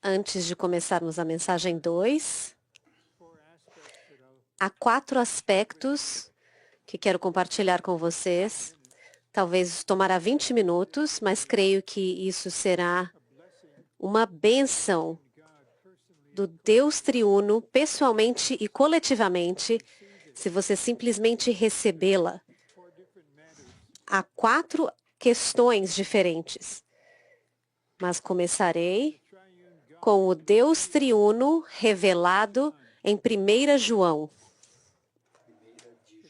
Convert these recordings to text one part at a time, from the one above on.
Antes de começarmos a mensagem 2, há 4 aspectos que quero compartilhar com vocês. Talvez tomará 20 minutos, mas creio que isso será uma bênção do Deus triuno, pessoalmente e coletivamente, se você simplesmente recebê-la. Há 4 questões diferentes, mas começarei com o Deus triuno revelado em 1 João.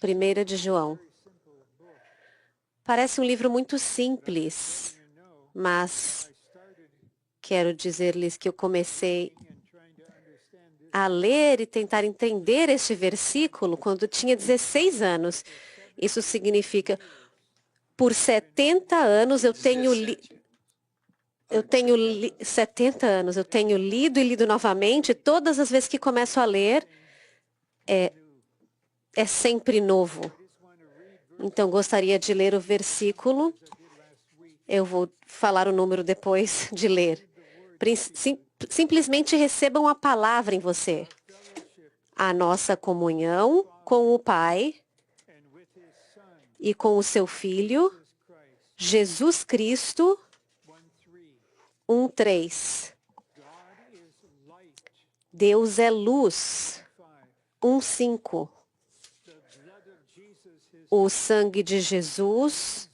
1 de João. Parece um livro muito simples, mas quero dizer-lhes que eu comecei a ler e tentar entender este versículo quando tinha 16 anos. Isso significa, por 70 anos eu tenho 70 anos, eu tenho lido e lido novamente. Todas as vezes que começo a ler, é sempre novo. Então, gostaria de ler o versículo. Eu vou falar o número depois de ler. Simplesmente recebam a palavra em você. A nossa comunhão com o Pai e com o seu Filho, Jesus Cristo, 1:3. Deus é luz, 1:5. O sangue de Jesus,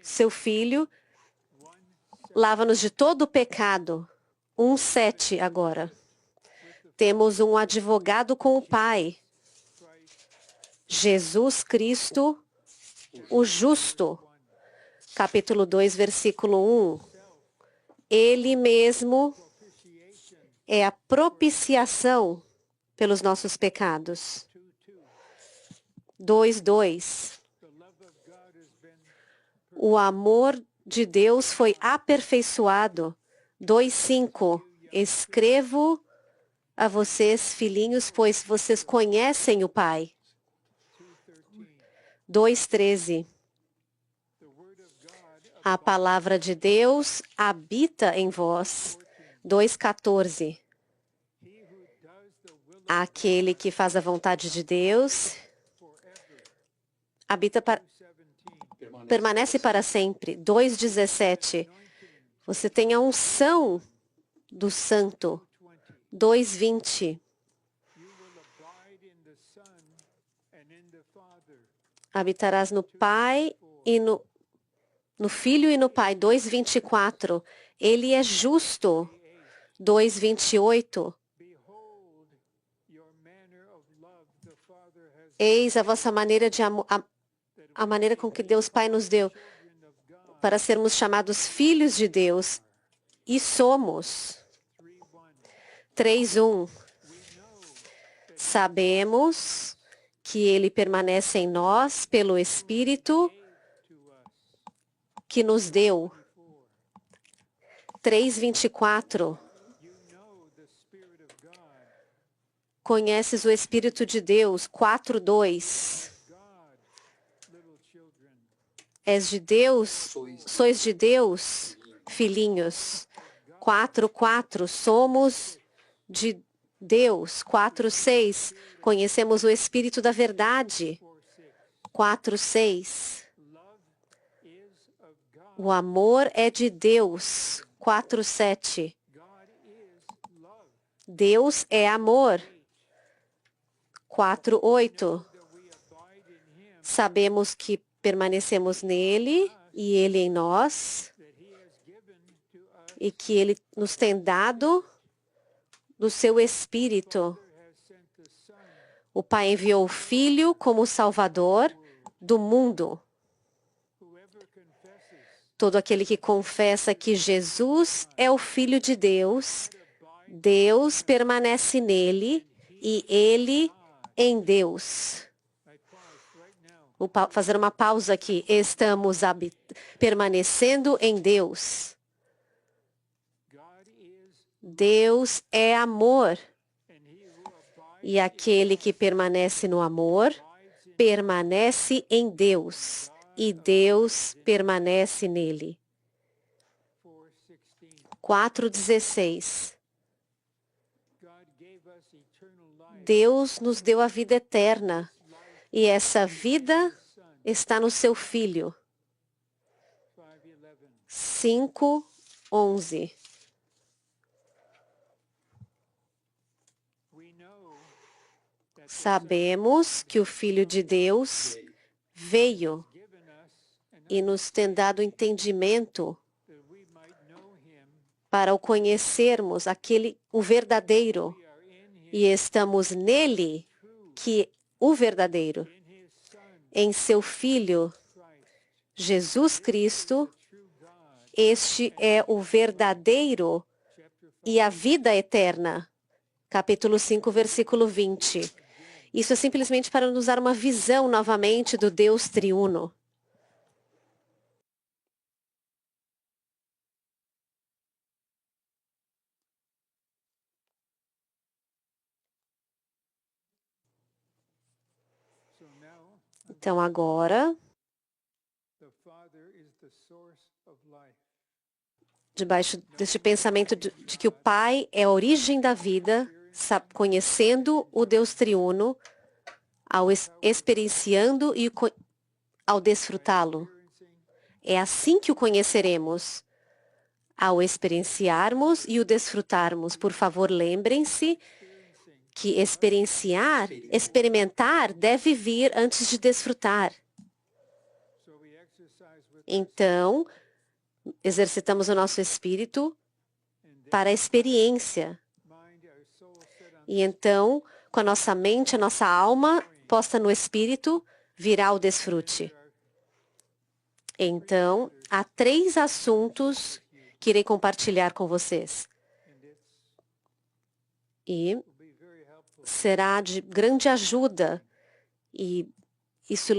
seu Filho, lava-nos de todo o pecado, 1:7 agora. Temos um advogado com o Pai, Jesus Cristo, o justo. Capítulo 2, versículo 1. Ele mesmo é a propiciação pelos nossos pecados. 2:2. O amor de Deus foi aperfeiçoado. 2:5. Escrevo a vocês, filhinhos, pois vocês conhecem o Pai. 2:13. A palavra de Deus habita em vós. 2:14. Aquele que faz a vontade de Deus permanece para sempre. 2:17. Você tem a unção do Santo. 2:20. Habitarás no Pai e no Filho e no Pai. 2:24. Ele é justo. 2:28. Eis a vossa maneira de amor, a maneira com que Deus Pai nos deu para sermos chamados filhos de Deus. E somos. 3:1. Sabemos que Ele permanece em nós pelo Espírito que nos deu. 3:24. Conheces o Espírito de Deus. 4:2. És de Deus, sois de Deus, filhinhos. 4:4. Somos de Deus. 4:6. Conhecemos o Espírito da verdade. 4:6. O amor é de Deus. 4:7. Deus é amor. 4:8. Sabemos que permanecemos nele e ele em nós, e que ele nos tem dado do seu Espírito. O Pai enviou o Filho como Salvador do mundo. Todo aquele que confessa que Jesus é o Filho de Deus, Deus permanece nele e ele em Deus. Vou fazer uma pausa aqui. Estamos permanecendo em Deus. Deus é amor. E aquele que permanece no amor, permanece em Deus. E Deus permanece nele. 4:16. Deus nos deu a vida eterna, e essa vida está no seu Filho. 5:11. Sabemos que o Filho de Deus veio e nos tem dado entendimento para o conhecermos, o verdadeiro, e estamos nele, o verdadeiro, em seu Filho, Jesus Cristo. Este é o verdadeiro e a vida eterna. Capítulo 5, versículo 20. Isso é simplesmente para nos dar uma visão novamente do Deus triuno. Então agora, debaixo deste pensamento de que o Pai é a origem da vida, conhecendo o Deus triuno, experienciando e ao desfrutá-lo. É assim que o conheceremos, ao experienciarmos e o desfrutarmos. Por favor, lembrem-se que experimentar deve vir antes de desfrutar. Então, exercitamos o nosso espírito para a experiência. E então, com a nossa mente, a nossa alma posta no espírito, virá o desfrute. Então, há 3 assuntos que irei compartilhar com vocês. E será de grande ajuda e isso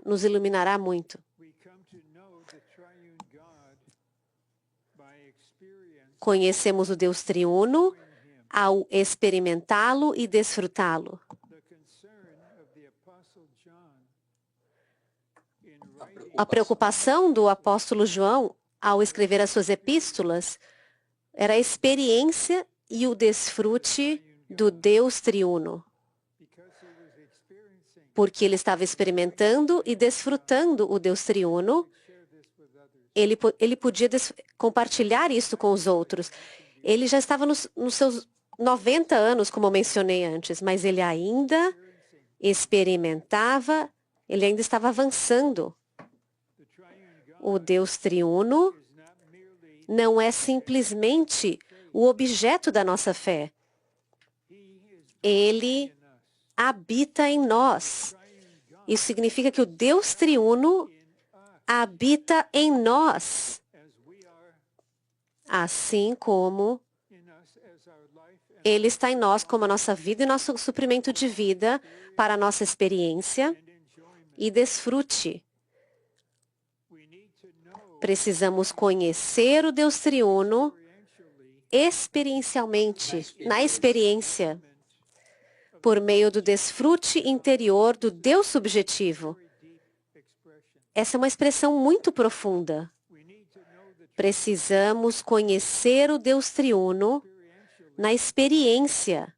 nos iluminará muito. Conhecemos o Deus triuno ao experimentá-lo e desfrutá-lo. A preocupação do apóstolo João, ao escrever as suas epístolas, era a experiência e o desfrute do Deus triuno. Porque ele estava experimentando e desfrutando o Deus triuno, ele podia compartilhar isso com os outros. Ele já estava nos seus 90 anos, como eu mencionei antes, mas ele ainda experimentava, ele ainda estava avançando. O Deus triuno não é simplesmente o objeto da nossa fé. Ele habita em nós. Isso significa que o Deus triuno habita em nós, assim como Ele está em nós como a nossa vida e nosso suprimento de vida para a nossa experiência e desfrute. Precisamos conhecer o Deus triuno experiencialmente, na experiência, por meio do desfrute interior do Deus subjetivo. Essa é uma expressão muito profunda. Precisamos conhecer o Deus triuno na experiência.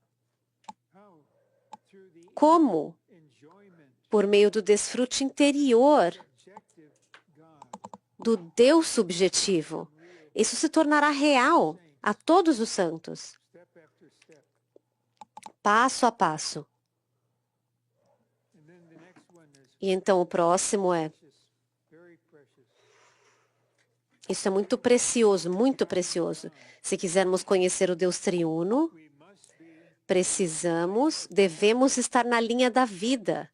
Como? Por meio do desfrute interior do Deus subjetivo. Isso se tornará real a todos os santos, passo a passo. E então o próximo é: isso é muito precioso, muito precioso. Se quisermos conhecer o Deus triuno, devemos estar na linha da vida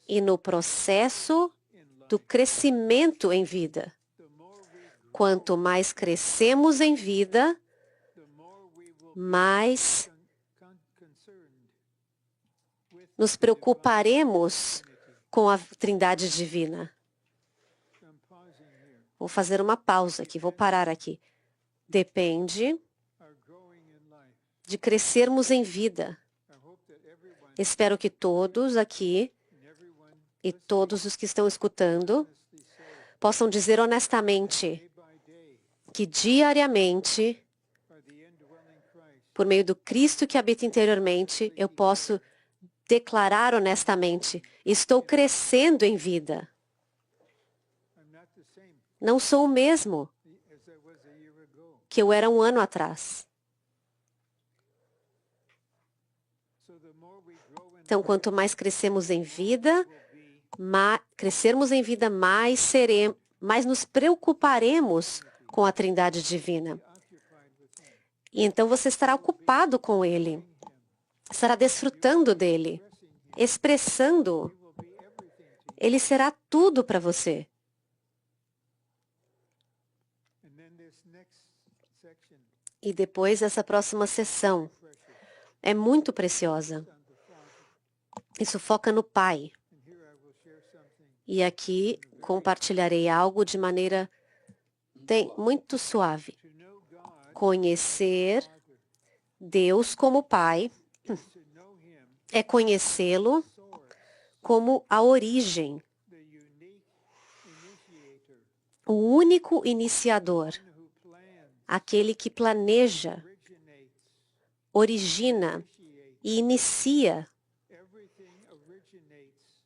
e no processo do crescimento em vida. Quanto mais crescemos em vida, mais nos preocuparemos com a Trindade Divina. Vou fazer uma pausa aqui, vou parar aqui. Depende de crescermos em vida. Espero que todos aqui e todos os que estão escutando possam dizer honestamente, que diariamente, por meio do Cristo que habita interiormente, eu posso declarar honestamente, estou crescendo em vida. Não sou o mesmo que eu era um ano atrás. Então, quanto mais crescermos em vida, mais nos preocuparemos com a Trindade Divina. E então você estará ocupado com Ele, estará desfrutando dele, expressando. Ele será tudo para você. E depois essa próxima sessão é muito preciosa. Isso foca no Pai. E aqui compartilharei algo de maneira muito suave. Conhecer Deus como Pai é conhecê-lo como a origem, o único iniciador, aquele que planeja, origina e inicia.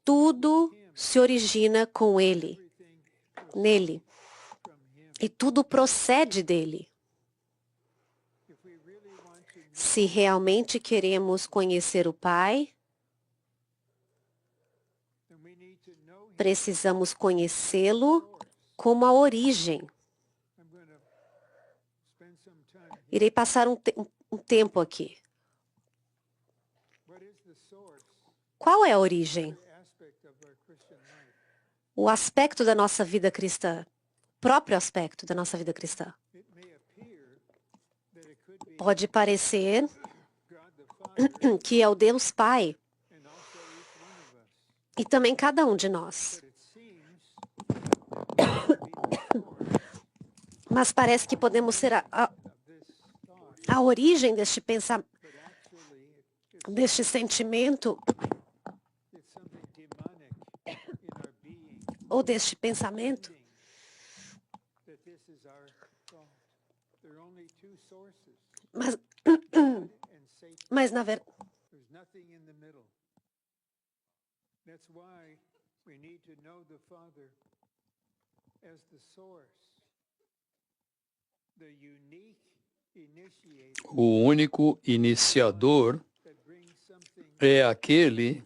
Tudo se origina com Ele, nele, e tudo procede dele. Se realmente queremos conhecer o Pai, precisamos conhecê-lo como a origem. Irei passar um tempo aqui. Qual é a origem? O aspecto da nossa vida cristã, próprio aspecto da nossa vida cristã. Pode parecer que é o Deus Pai e também cada um de nós. Mas parece que podemos ser a origem deste pensamento, deste sentimento ou deste pensamento. Mas na verdade, o único iniciador é aquele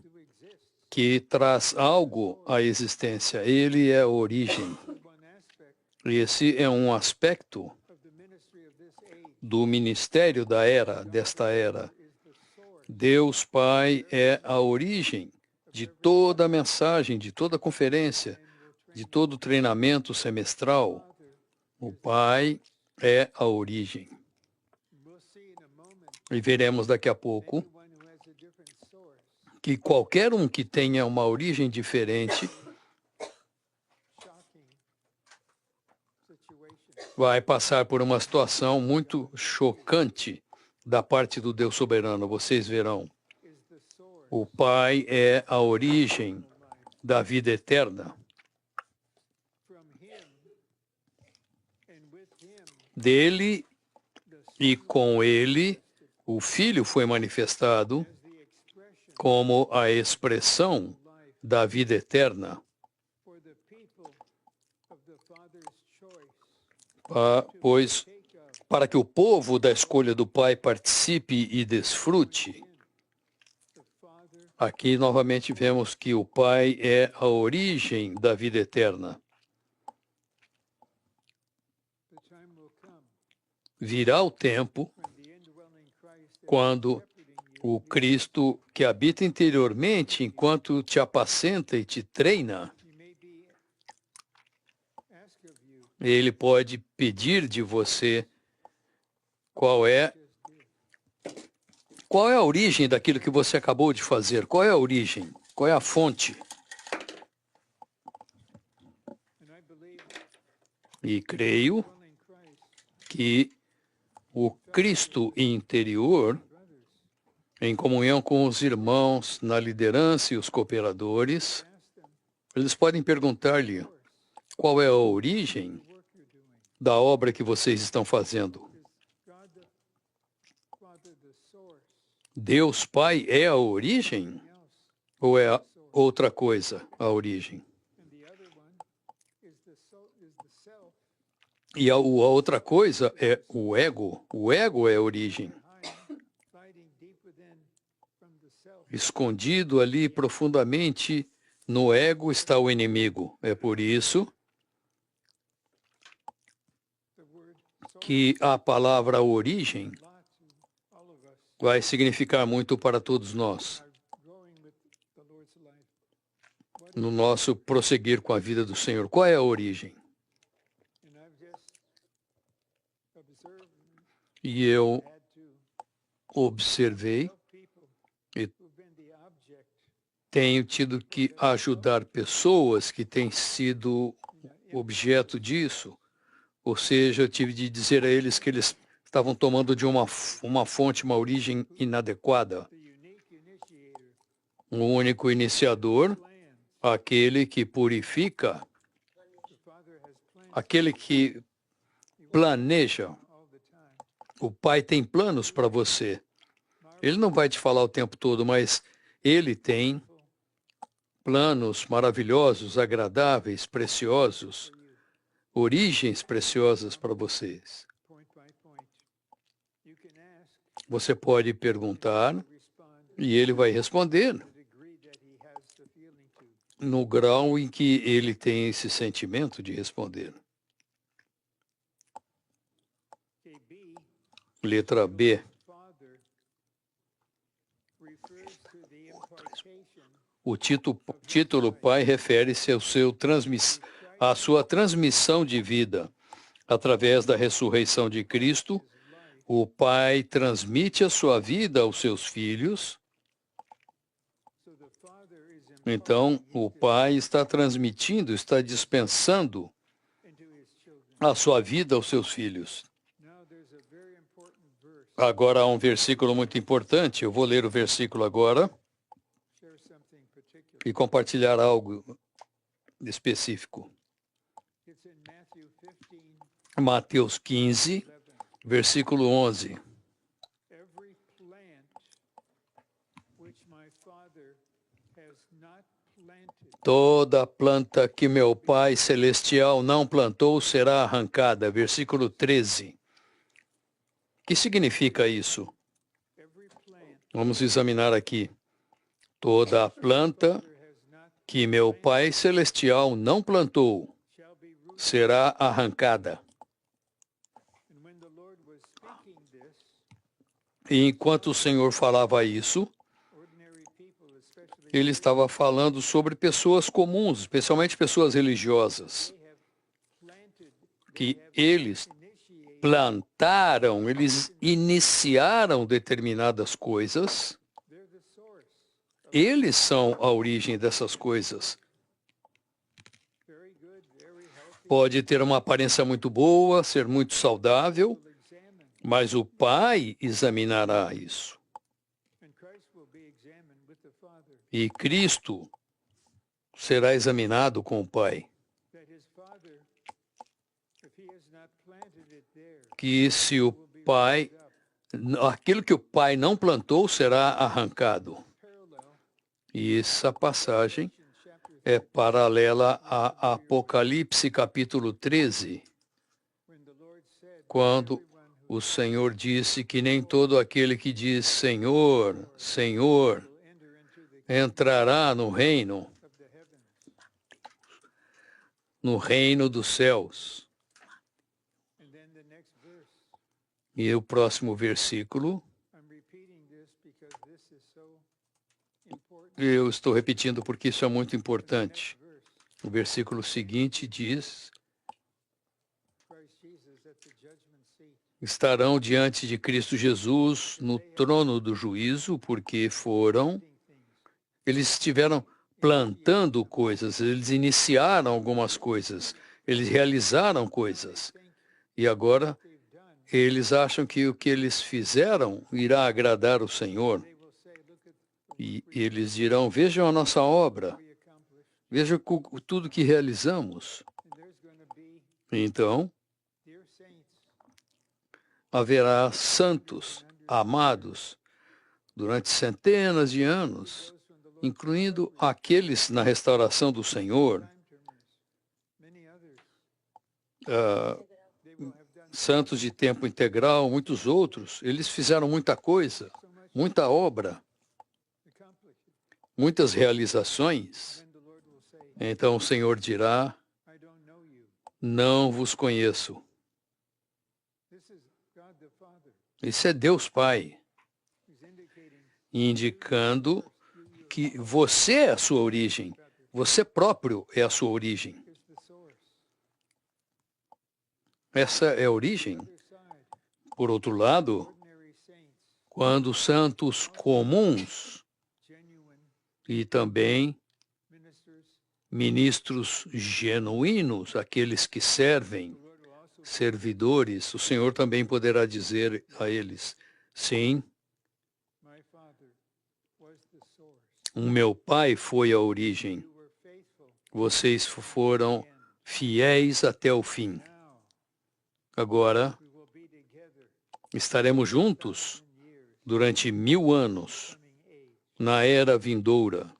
que traz algo à existência. Ele é a origem. Esse é um aspecto do ministério desta era. Deus Pai é a origem de toda a mensagem, de toda a conferência, de todo o treinamento semestral. O Pai é a origem. E veremos daqui a pouco que qualquer um que tenha uma origem diferente vai passar por uma situação muito chocante da parte do Deus soberano. Vocês verão. O Pai é a origem da vida eterna. Dele e com ele, o Filho foi manifestado como a expressão da vida eterna. Pois, para que o povo da escolha do Pai participe e desfrute, aqui novamente vemos que o Pai é a origem da vida eterna. Virá o tempo quando o Cristo que habita interiormente, enquanto te apacenta e te treina, ele pode pedir de você qual é a origem daquilo que você acabou de fazer. Qual é a origem? Qual é a fonte? E creio que o Cristo interior, em comunhão com os irmãos na liderança e os cooperadores, eles podem perguntar-lhe qual é a origem da obra que vocês estão fazendo. Deus Pai é a origem? Ou é outra coisa a origem? E a outra coisa é o ego. O ego é a origem. Escondido ali profundamente no ego está o inimigo. É por isso que a palavra origem vai significar muito para todos nós. No nosso prosseguir com a vida do Senhor. Qual é a origem? E eu observei e tenho tido que ajudar pessoas que têm sido objeto disso. Ou seja, eu tive de dizer a eles que eles estavam tomando de uma fonte, uma origem inadequada. O único iniciador, aquele que purifica, aquele que planeja. O Pai tem planos para você. Ele não vai te falar o tempo todo, mas Ele tem planos maravilhosos, agradáveis, preciosos, origens preciosas para vocês. Você pode perguntar e Ele vai responder no grau em que Ele tem esse sentimento de responder. Letra B. O título Pai refere-se à sua transmissão de vida. Através da ressurreição de Cristo, o Pai transmite a sua vida aos seus filhos. Então, o Pai está transmitindo, está dispensando a sua vida aos seus filhos. Agora há um versículo muito importante. Eu vou ler o versículo agora e compartilhar algo específico. Mateus 15, versículo 11. Toda planta que meu Pai Celestial não plantou será arrancada. Versículo 13. O que significa isso? Vamos examinar aqui. Toda planta que meu Pai Celestial não plantou será arrancada. E enquanto o Senhor falava isso, Ele estava falando sobre pessoas comuns, especialmente pessoas religiosas, que eles plantaram, eles iniciaram determinadas coisas. Eles são a origem dessas coisas. Pode ter uma aparência muito boa, ser muito saudável, mas o Pai examinará isso. E Cristo será examinado com o Pai. Que se o Pai, aquilo que o Pai não plantou será arrancado. E essa passagem é paralela a Apocalipse capítulo 13, quando o Senhor disse que nem todo aquele que diz Senhor, Senhor, entrará no reino dos céus. E o próximo versículo, eu estou repetindo porque isso é muito importante. O versículo seguinte diz: estarão diante de Cristo Jesus no trono do juízo, porque eles estiveram plantando coisas, eles iniciaram algumas coisas, eles realizaram coisas. E agora eles acham que o que eles fizeram irá agradar o Senhor. E eles dirão, vejam a nossa obra, vejam tudo que realizamos. Então, haverá santos, amados, durante centenas de anos, incluindo aqueles na restauração do Senhor, santos de tempo integral, muitos outros. Eles fizeram muita coisa, muita obra, muitas realizações. Então o Senhor dirá: não vos conheço. Isso é Deus Pai, indicando que você é a sua origem, você próprio é a sua origem. Essa é a origem. Por outro lado, quando santos comuns e também ministros genuínos, aqueles que servem, servidores, o Senhor também poderá dizer a eles: sim, o meu Pai foi a origem. Vocês foram fiéis até o fim. Agora, estaremos juntos durante 1000 anos, na era vindoura.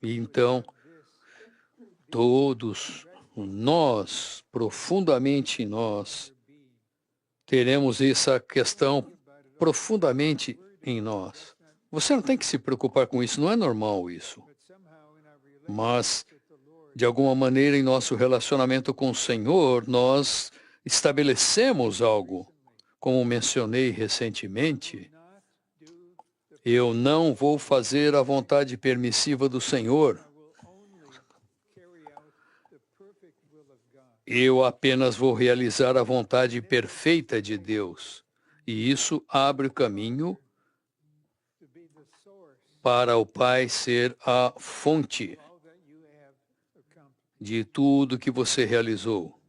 E então, todos nós, profundamente nós, teremos essa questão profundamente em nós. Você não tem que se preocupar com isso, não é normal isso. Mas, de alguma maneira, em nosso relacionamento com o Senhor, nós estabelecemos algo. Como mencionei recentemente, eu não vou fazer a vontade permissiva do Senhor. Eu apenas vou realizar a vontade perfeita de Deus. E isso abre o caminho para o Pai ser a fonte de tudo que você realizou.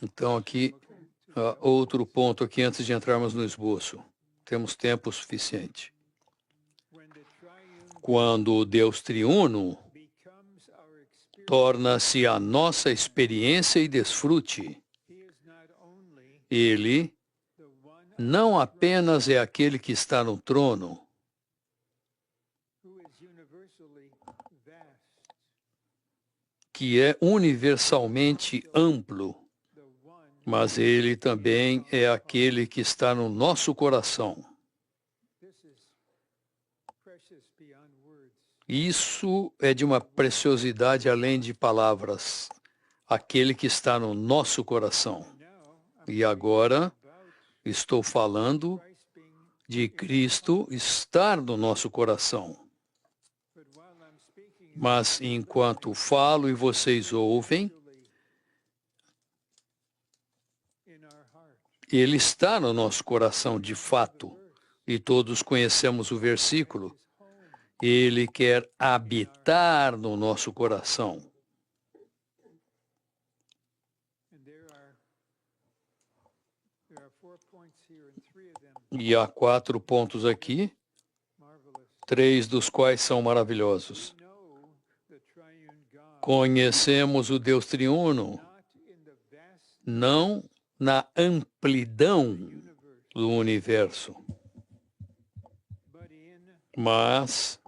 Então, aqui, outro ponto aqui antes de entrarmos no esboço. Temos tempo suficiente. Quando o Deus triuno torna-se a nossa experiência e desfrute, Ele não apenas é aquele que está no trono, que é universalmente amplo, mas Ele também é aquele que está no nosso coração. Isso é de uma preciosidade além de palavras, aquele que está no nosso coração. E agora estou falando de Cristo estar no nosso coração. Mas enquanto falo e vocês ouvem, Ele está no nosso coração de fato. E todos conhecemos o versículo. Ele quer habitar no nosso coração. E há 4 pontos aqui, 3 dos quais são maravilhosos. Conhecemos o Deus triuno, não na amplidão do universo, mas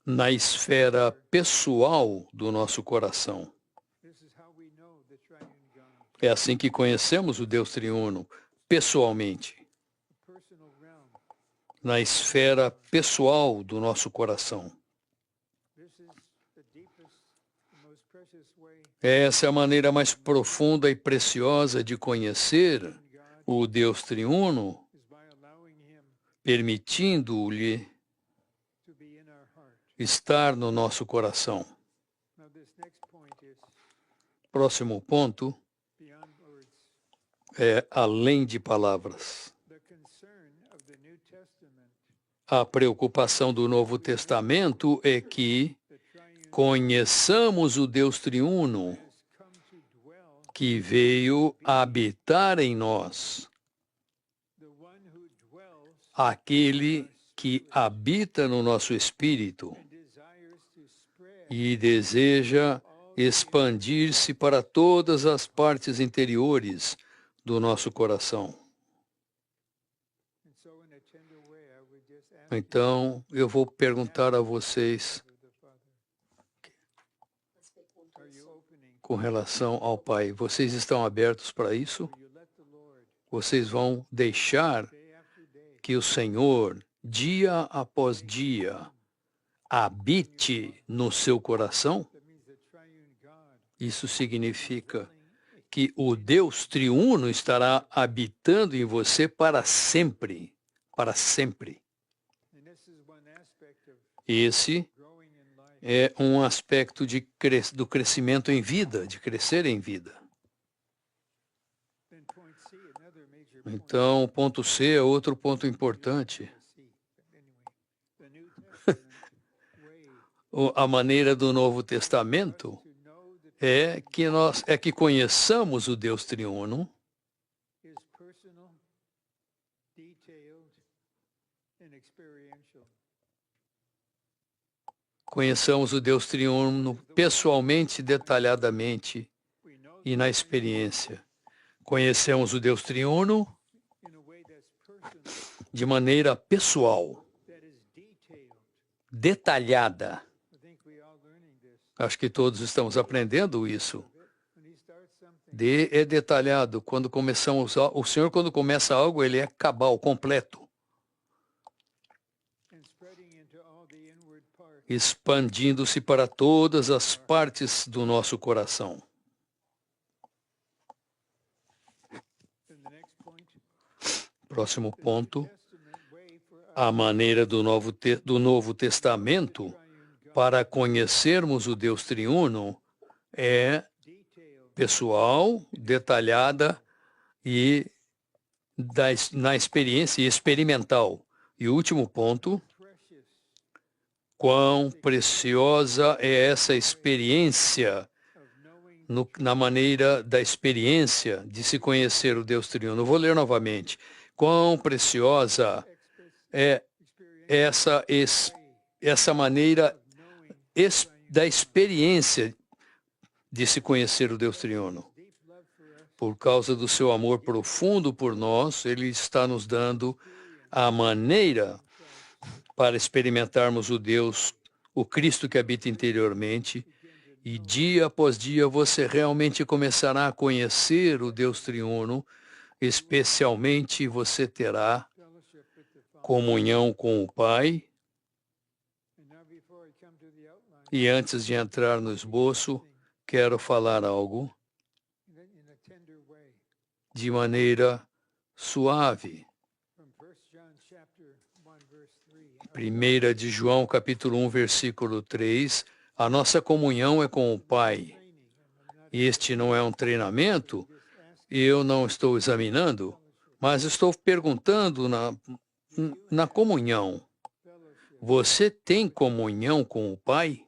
na esfera pessoal do nosso coração. É assim que conhecemos o Deus triuno, pessoalmente. Na esfera pessoal do nosso coração. Essa é a maneira mais profunda e preciosa de conhecer o Deus triuno, permitindo-lhe estar no nosso coração. Próximo ponto é além de palavras. A preocupação do Novo Testamento é que conheçamos o Deus triuno que veio habitar em nós, aquele que habita no nosso espírito e deseja expandir-se para todas as partes interiores do nosso coração. Então, eu vou perguntar a vocês com relação ao Pai. Vocês estão abertos para isso? Vocês vão deixar que o Senhor, dia após dia, habite no seu coração? Isso significa que o Deus triuno estará habitando em você para sempre. Para sempre. Esse é um aspecto do crescimento em vida, de crescer em vida. Então, o ponto C é outro ponto importante. A maneira do Novo Testamento é que conheçamos o Deus triuno, conheçamos o Deus triuno pessoalmente, detalhadamente e na experiência. Conhecemos o Deus triuno de maneira pessoal, detalhada. Acho que todos estamos aprendendo isso. D é detalhado. Quando começamos, o Senhor, quando começa algo, ele é cabal, completo. Expandindo-se para todas as partes do nosso coração. Próximo ponto. A maneira do Novo Testamento para conhecermos o Deus triuno é pessoal, detalhada e na experiência experimental. E o último ponto. Quão preciosa é essa experiência, na maneira da experiência de se conhecer o Deus triuno. Eu vou ler novamente. Quão preciosa é essa maneira da experiência de se conhecer o Deus triuno. Por causa do seu amor profundo por nós, ele está nos dando a maneira para experimentarmos o Deus, o Cristo que habita interiormente, e dia após dia você realmente começará a conhecer o Deus triuno, especialmente você terá comunhão com o Pai. E antes de entrar no esboço, quero falar algo de maneira suave. 1 de João, capítulo 1, versículo 3, a nossa comunhão é com o Pai. Este não é um treinamento, eu não estou examinando, mas estou perguntando na comunhão. Você tem comunhão com o Pai?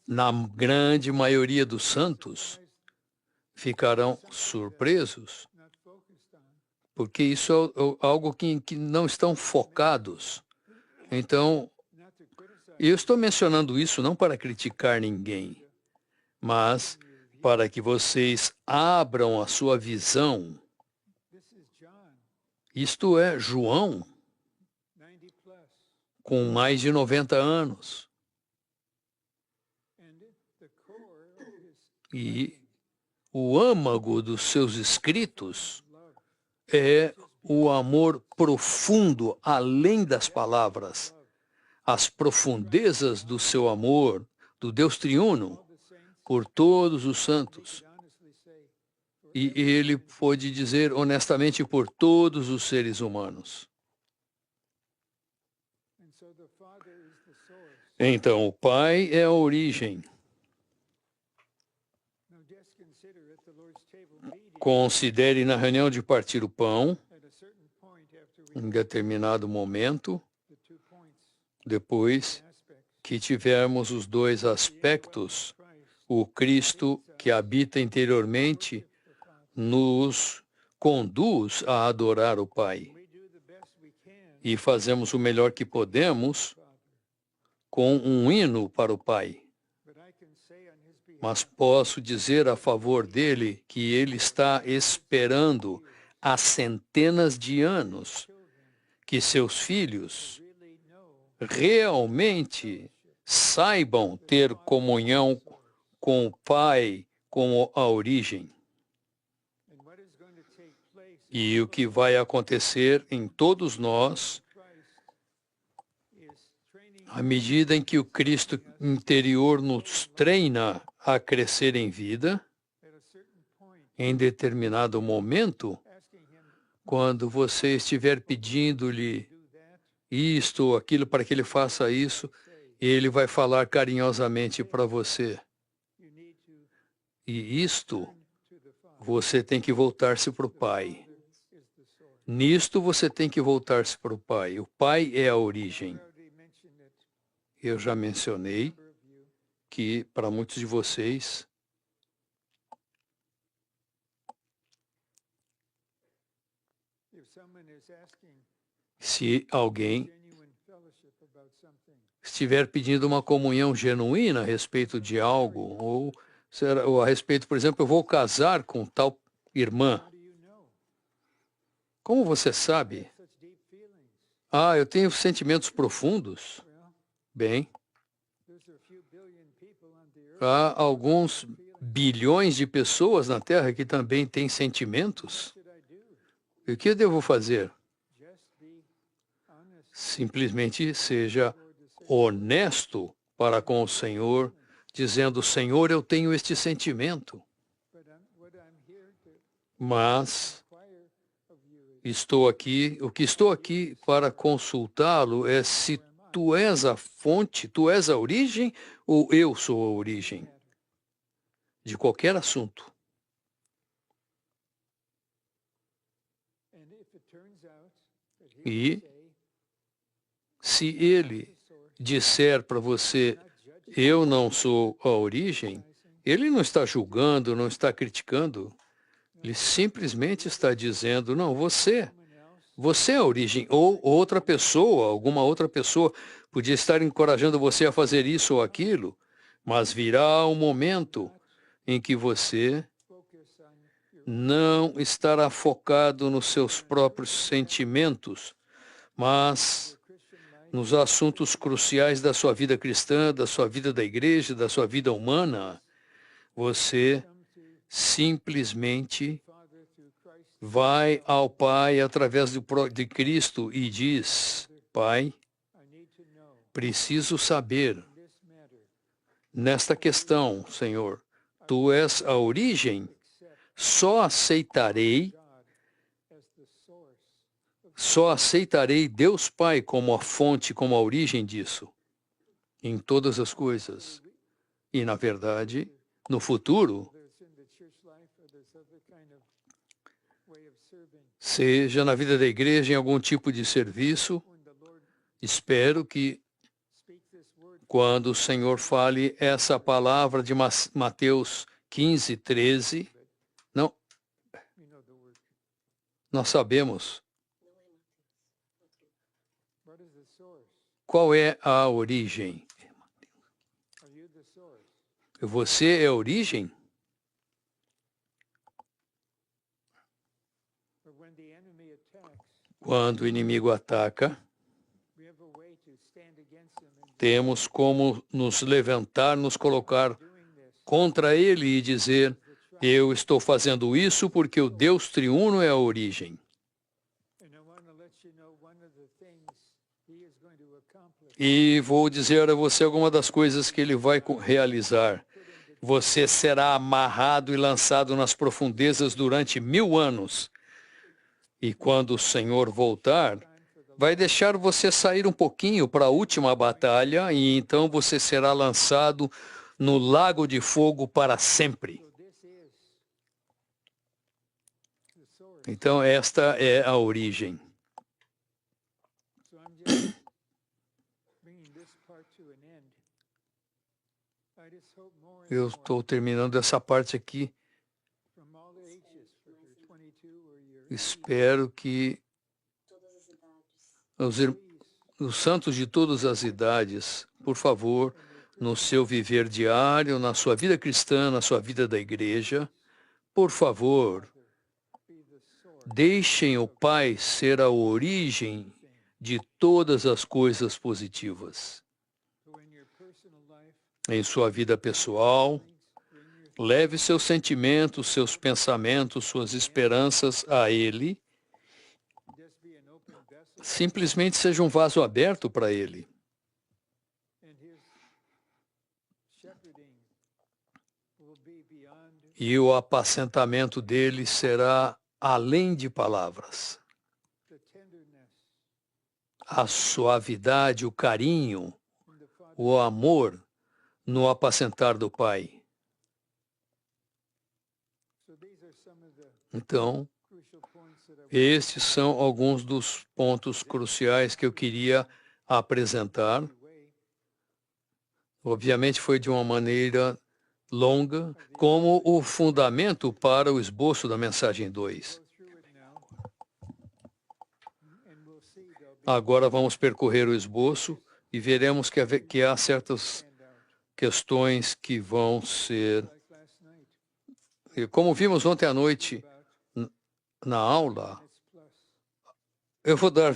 Na grande maioria dos santos ficarão surpresos, porque isso é algo que não estão focados. Então, eu estou mencionando isso não para criticar ninguém, mas para que vocês abram a sua visão. Isto é João, com mais de 90 anos. E o âmago dos seus escritos é o amor profundo, além das palavras. As profundezas do seu amor, do Deus triuno, por todos os santos. E ele pôde dizer honestamente por todos os seres humanos. Então, o Pai é a origem. Considere na reunião de partir o pão, em determinado momento, depois que tivermos os dois aspectos, o Cristo que habita interiormente nos conduz a adorar o Pai. E fazemos o melhor que podemos com um hino para o Pai. Mas posso dizer a favor dele que ele está esperando há centenas de anos que seus filhos realmente saibam ter comunhão com o Pai, com a origem. E o que vai acontecer em todos nós, à medida em que o Cristo interior nos treina a crescer em vida, em determinado momento, quando você estiver pedindo-lhe isto ou aquilo para que ele faça isso, ele vai falar carinhosamente para você. E isto, você tem que voltar-se para o Pai. Nisto você tem que voltar-se para o Pai. O Pai é a origem. Eu já mencionei que, para muitos de vocês, se alguém estiver pedindo uma comunhão genuína a respeito de algo, ou a respeito, por exemplo, eu vou casar com tal irmã. Como você sabe? Eu tenho sentimentos profundos. Bem, há alguns bilhões de pessoas na Terra que também têm sentimentos. E o que eu devo fazer? Simplesmente seja honesto para com o Senhor, dizendo: Senhor, eu tenho este sentimento, mas o que estou aqui para consultá-lo é se tu és a fonte, tu és a origem ou eu sou a origem de qualquer assunto. E se ele disser para você, eu não sou a origem, ele não está julgando, não está criticando. Ele simplesmente está dizendo, não, você é a origem. Ou outra pessoa, alguma outra pessoa podia estar encorajando você a fazer isso ou aquilo, mas virá um momento em que você não estará focado nos seus próprios sentimentos, mas nos assuntos cruciais da sua vida cristã, da sua vida da igreja, da sua vida humana. Você simplesmente vai ao Pai através de Cristo e diz, Pai, preciso saber nesta questão, Senhor, tu és a origem, só aceitarei Deus Pai como a fonte, como a origem disso, em todas as coisas. E, na verdade, no futuro, seja na vida da igreja, em algum tipo de serviço, espero que, quando o Senhor fale essa palavra de Mateus 15, 13, não, nós sabemos qual é a origem. Você é a origem? Quando o inimigo ataca, temos como nos levantar, nos colocar contra ele e dizer, eu estou fazendo isso porque o Deus triuno é a origem. E vou dizer a você alguma das coisas que ele vai realizar. Você será amarrado e lançado nas profundezas durante 1000 anos. E quando o Senhor voltar, vai deixar você sair um pouquinho para a última batalha e então você será lançado no lago de fogo para sempre. Então, esta é a origem. Eu estou terminando essa parte aqui. espero que os santos de todas as idades, por favor, no seu viver diário, na sua vida cristã, na sua vida da igreja, por favor, deixem o Pai ser a origem de todas as coisas positivas. Em sua vida pessoal, leve seus sentimentos, seus pensamentos, suas esperanças a Ele. Simplesmente seja um vaso aberto para Ele. E o apacentamento dele será além de palavras. A suavidade, o carinho, o amor no apacentar do Pai. Então, estes são alguns dos pontos cruciais que eu queria apresentar. Obviamente foi de uma maneira longa, como o fundamento para o esboço da mensagem 2. Agora vamos percorrer o esboço e veremos que há certas questões que vão ser... Como vimos ontem à noite na aula, eu vou dar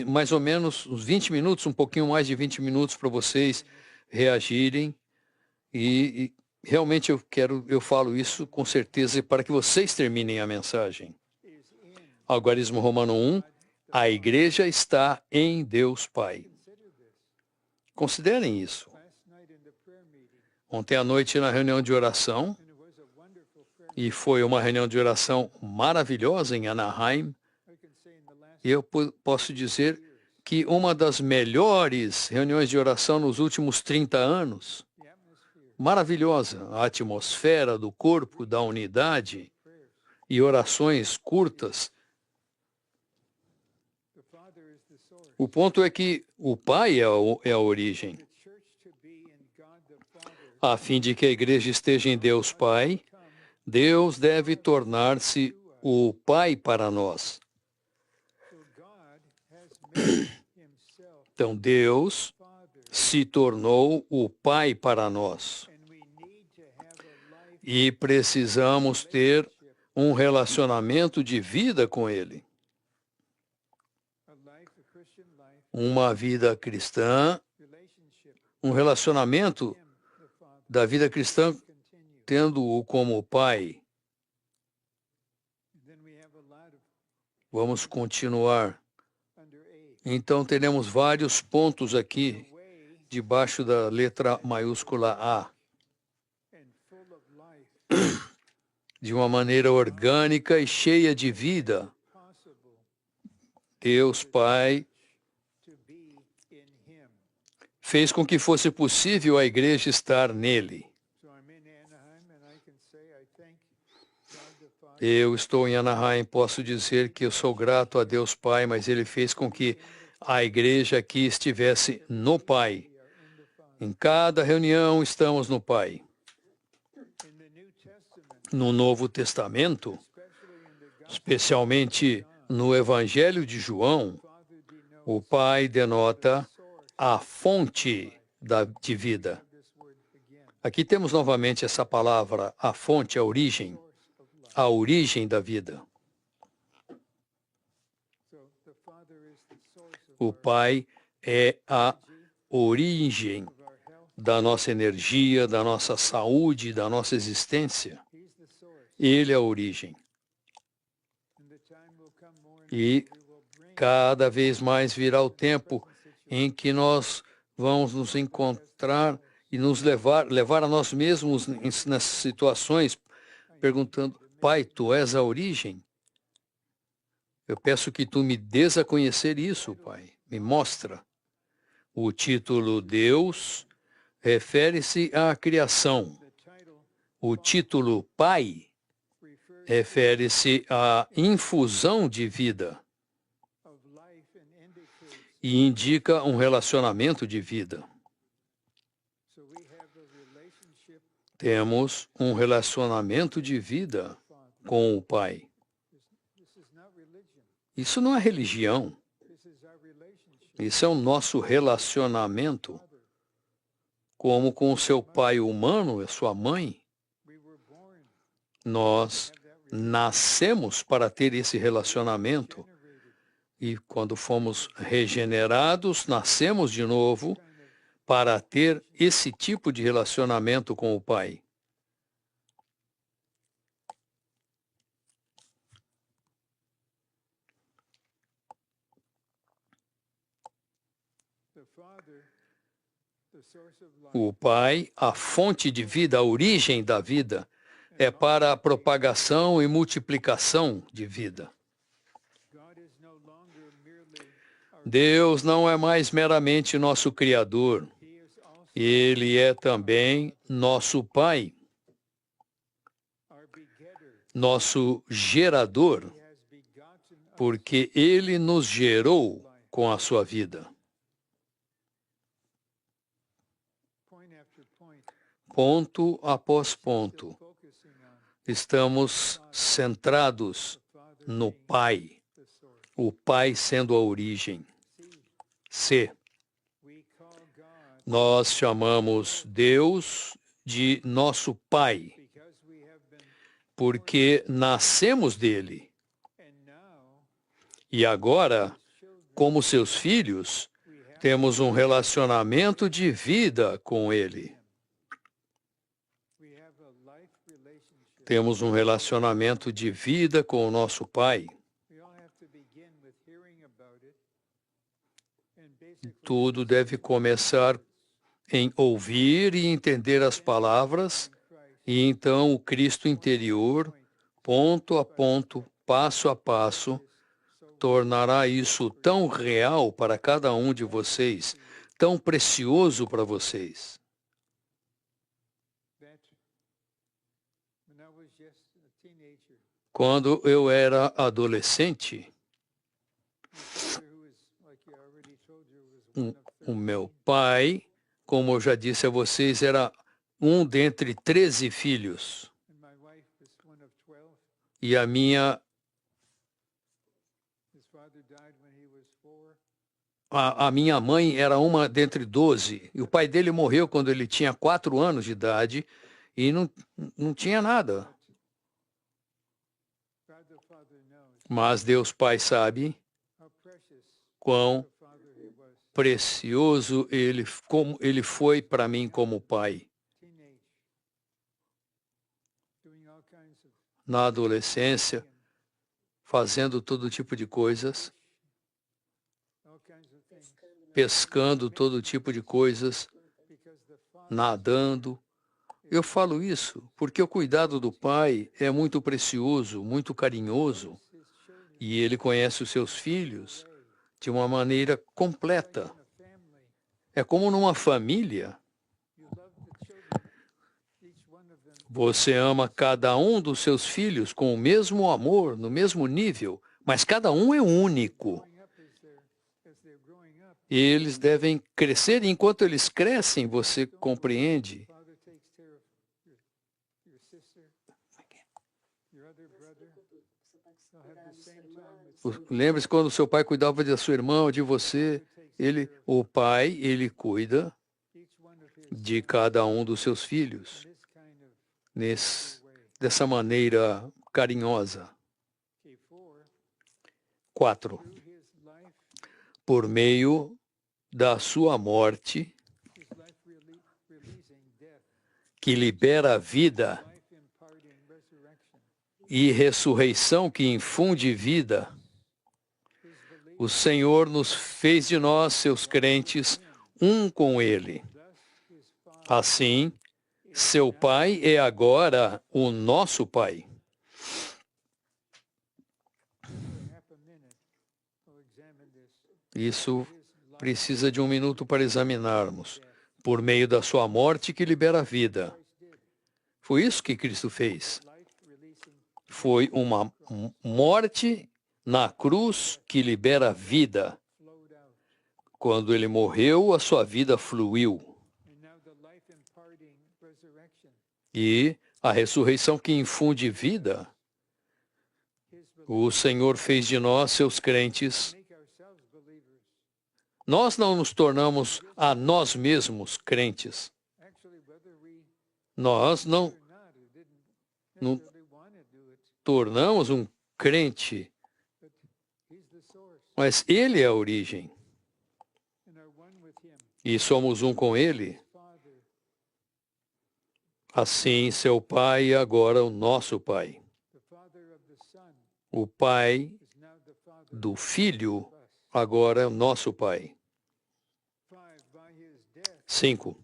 mais ou menos uns 20 minutos, um pouquinho mais de 20 minutos para vocês reagirem e realmente eu falo isso com certeza para que vocês terminem a mensagem. Algarismo Romano 1, a igreja está em Deus Pai. Considerem isso. Ontem à noite na reunião de oração, e foi uma reunião de oração maravilhosa em Anaheim, e eu posso dizer que uma das melhores reuniões de oração nos últimos 30 anos, maravilhosa, a atmosfera do corpo, da unidade e orações curtas. O ponto é que o Pai é a origem. A fim de que a igreja esteja em Deus Pai, Deus deve tornar-se o Pai para nós. Então, Deus se tornou o Pai para nós. E precisamos ter um relacionamento de vida com Ele. Uma vida cristã, um relacionamento da vida cristã tendo-o como Pai. Vamos continuar. Então, teremos vários pontos aqui, debaixo da letra maiúscula A. De uma maneira orgânica e cheia de vida, Deus Pai fez com que fosse possível a igreja estar nele. Eu estou em Anaheim, posso dizer que eu sou grato a Deus Pai, mas Ele fez com que a igreja aqui estivesse no Pai. Em cada reunião estamos no Pai. No Novo Testamento, especialmente no Evangelho de João, o Pai denota a fonte de vida. Aqui temos novamente essa palavra, a fonte, a origem da vida. O Pai é a origem da nossa energia, da nossa saúde, da nossa existência. Ele é a origem. E cada vez mais virá o tempo em que nós vamos nos encontrar e nos levar a nós mesmos nessas situações, perguntando: Pai, Tu és a origem? Eu peço que Tu me dês a conhecer isso, Pai. Me mostra. O título Deus refere-se à criação. O título Pai refere-se à infusão de vida e indica um relacionamento de vida. Temos um relacionamento de vida com o Pai. Isso não é religião. Isso é o nosso relacionamento, como com o seu pai humano e sua mãe. Nós nascemos para ter esse relacionamento. E quando fomos regenerados, nascemos de novo para ter esse tipo de relacionamento com o Pai. O Pai, a fonte de vida, a origem da vida, é para a propagação e multiplicação de vida. Deus não é mais meramente nosso Criador. Ele é também nosso Pai, nosso gerador, porque Ele nos gerou com a sua vida. Ponto após ponto, estamos centrados no Pai, o Pai sendo a origem. C. Nós chamamos Deus de nosso Pai, porque nascemos dele. E agora, como seus filhos, temos um relacionamento de vida com ele. Temos um relacionamento de vida com o nosso Pai. Tudo deve começar em ouvir e entender as palavras, e então o Cristo interior, ponto a ponto, passo a passo, tornará isso tão real para cada um de vocês, tão precioso para vocês. Quando eu era adolescente, o meu pai, como eu já disse a vocês, era um dentre 13 filhos. E a minha mãe era uma dentre 12. E o pai dele morreu quando ele tinha 4 anos de idade e não tinha nada. Mas Deus Pai sabe quão precioso ele foi para mim como pai. Na adolescência, fazendo todo tipo de coisas, pescando todo tipo de coisas, nadando. Eu falo isso porque o cuidado do pai é muito precioso, muito carinhoso, e ele conhece os seus filhos de uma maneira completa. É como numa família. Você ama cada um dos seus filhos com o mesmo amor, no mesmo nível, mas cada um é único. E eles devem crescer, e enquanto eles crescem, você compreende. Lembre-se quando seu pai cuidava da sua irmã ou de você, o pai, ele cuida de cada um dos seus filhos dessa maneira carinhosa. 4. Por meio da sua morte, que libera a vida, e ressurreição que infunde vida, o Senhor nos fez de nós, seus crentes, um com Ele. Assim, seu Pai é agora o nosso Pai. Isso precisa de um minuto para examinarmos. Por meio da sua morte que libera a vida. Foi isso que Cristo fez. Foi uma morte na cruz que libera a vida. Quando ele morreu, a sua vida fluiu. E a ressurreição que infunde vida, O Senhor fez de nós seus crentes. Nós não nos tornamos a nós mesmos crentes. Nós não tornamos um crente, mas Ele é a origem. E somos um com Ele. Assim, seu Pai é agora o nosso Pai. O Pai do Filho agora é o nosso Pai. 5.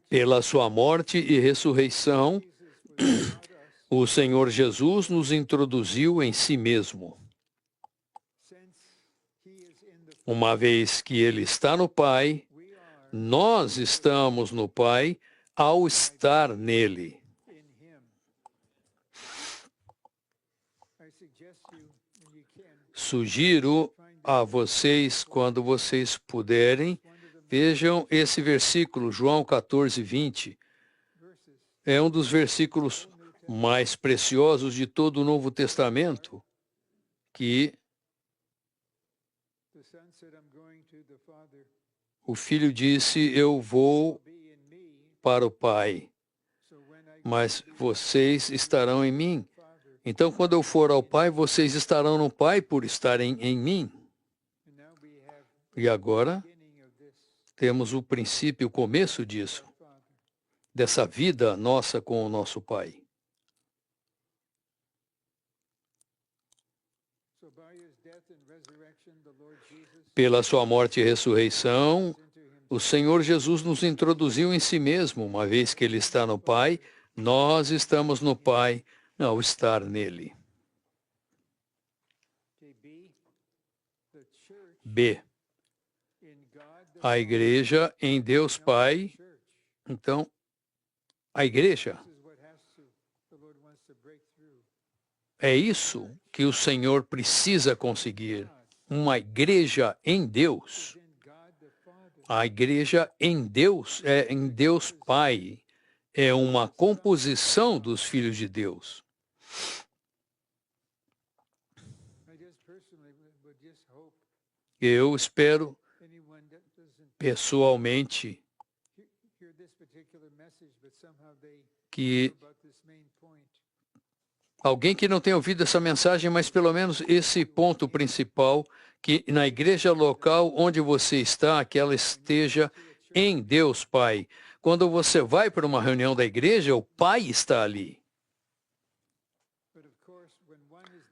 Pela sua morte e ressurreição, o Senhor Jesus nos introduziu em si mesmo. Uma vez que Ele está no Pai, nós estamos no Pai ao estar nele. Sugiro a vocês, quando vocês puderem, vejam esse versículo, João 14, 20. É um dos versículos mais preciosos de todo o Novo Testamento, que o Filho disse, eu vou para o Pai, mas vocês estarão em mim. Então, quando eu for ao Pai, vocês estarão no Pai por estarem em mim. E agora, temos o princípio, o começo disso, dessa vida nossa com o nosso Pai. Pela sua morte e ressurreição, o Senhor Jesus nos introduziu em si mesmo. Uma vez que Ele está no Pai, nós estamos no Pai ao estar nele. B. A igreja em Deus Pai. Então, a igreja. É isso que o Senhor precisa conseguir. Uma igreja em Deus. A igreja em Deus é em Deus Pai. É uma composição dos filhos de Deus. Eu espero pessoalmente que alguém que não tenha ouvido essa mensagem, mas pelo menos esse ponto principal, que na igreja local onde você está, que ela esteja em Deus Pai. Quando você vai para uma reunião da igreja, o Pai está ali.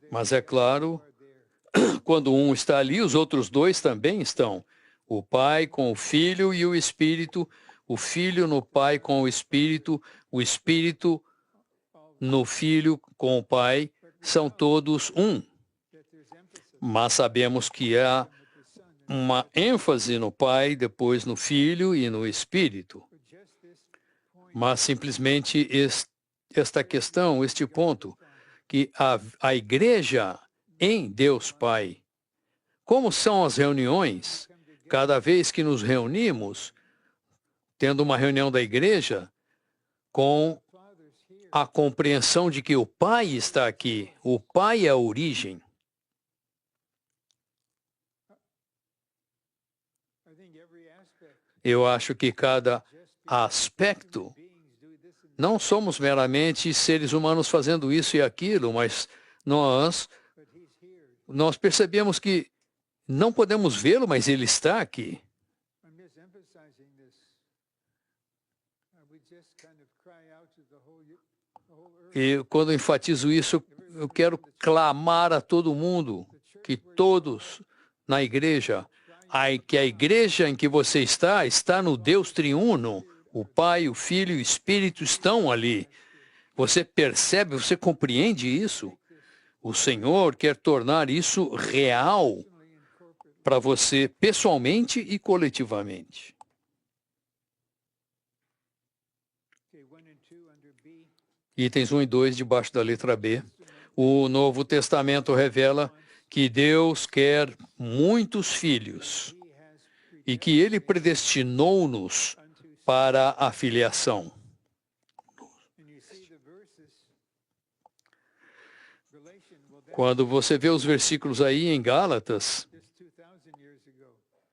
Mas é claro, quando um está ali, os outros dois também estão. O Pai com o Filho e o Espírito, o Filho no Pai com o Espírito no Filho com o Pai, são todos um. Mas sabemos que há uma ênfase no Pai, depois no Filho e no Espírito. Mas simplesmente esta questão, este ponto, que a igreja em Deus Pai, como são as reuniões, cada vez que nos reunimos, tendo uma reunião da igreja, com a compreensão de que o Pai está aqui, o Pai é a origem. Eu acho que cada aspecto, não somos meramente seres humanos fazendo isso e aquilo, mas nós percebemos que não podemos vê-lo, mas Ele está aqui. E quando eu enfatizo isso, eu quero clamar a todo mundo, que todos na igreja, que a igreja em que você está no Deus triuno, o Pai, o Filho e o Espírito estão ali. Você percebe, você compreende isso? O Senhor quer tornar isso real para você pessoalmente e coletivamente. Itens 1 e 2, debaixo da letra B. O Novo Testamento revela que Deus quer muitos filhos e que Ele predestinou-nos para a filiação. Quando você vê os versículos aí em Gálatas,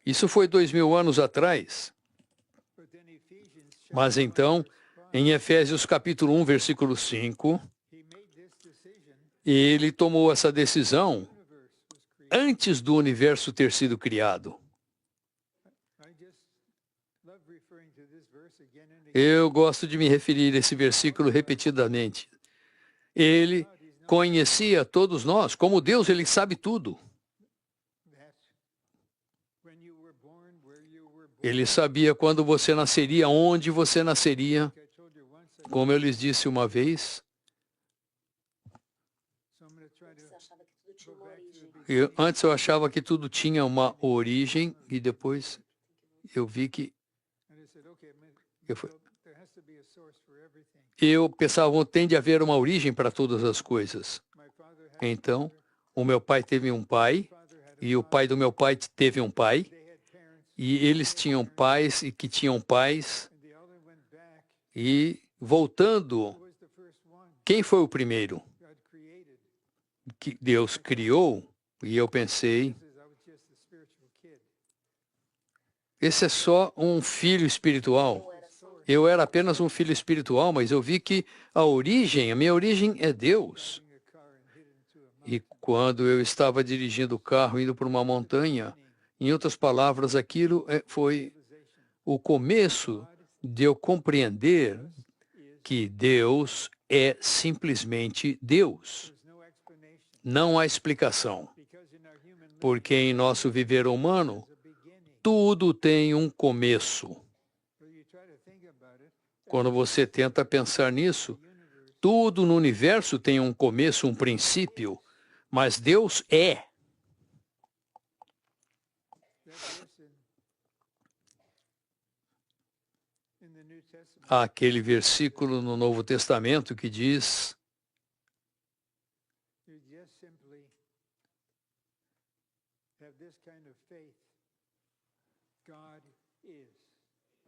isso foi 2000 anos atrás. Mas então, em Efésios capítulo 1, versículo 5, ele tomou essa decisão antes do universo ter sido criado. Eu gosto de me referir a esse versículo repetidamente. Ele conhecia todos nós. Como Deus, ele sabe tudo. Ele sabia quando você nasceria, onde você nasceria. Como eu lhes disse uma vez, antes eu achava que tudo tinha uma origem e depois eu vi que eu pensava, tem de haver uma origem para todas as coisas. Então, o meu pai teve um pai, e o pai do meu pai teve um pai, e eles tinham pais e que tinham pais, e voltando, quem foi o primeiro que Deus criou? E eu pensei, esse é só um filho espiritual. Eu era apenas um filho espiritual, mas eu vi que a minha origem é Deus. E quando eu estava dirigindo o carro, indo para uma montanha, em outras palavras, aquilo foi o começo de eu compreender que Deus é simplesmente Deus. Não há explicação. Porque em nosso viver humano, tudo tem um começo. Quando você tenta pensar nisso, tudo no universo tem um começo, um princípio, mas Deus é. Há aquele versículo no Novo Testamento que diz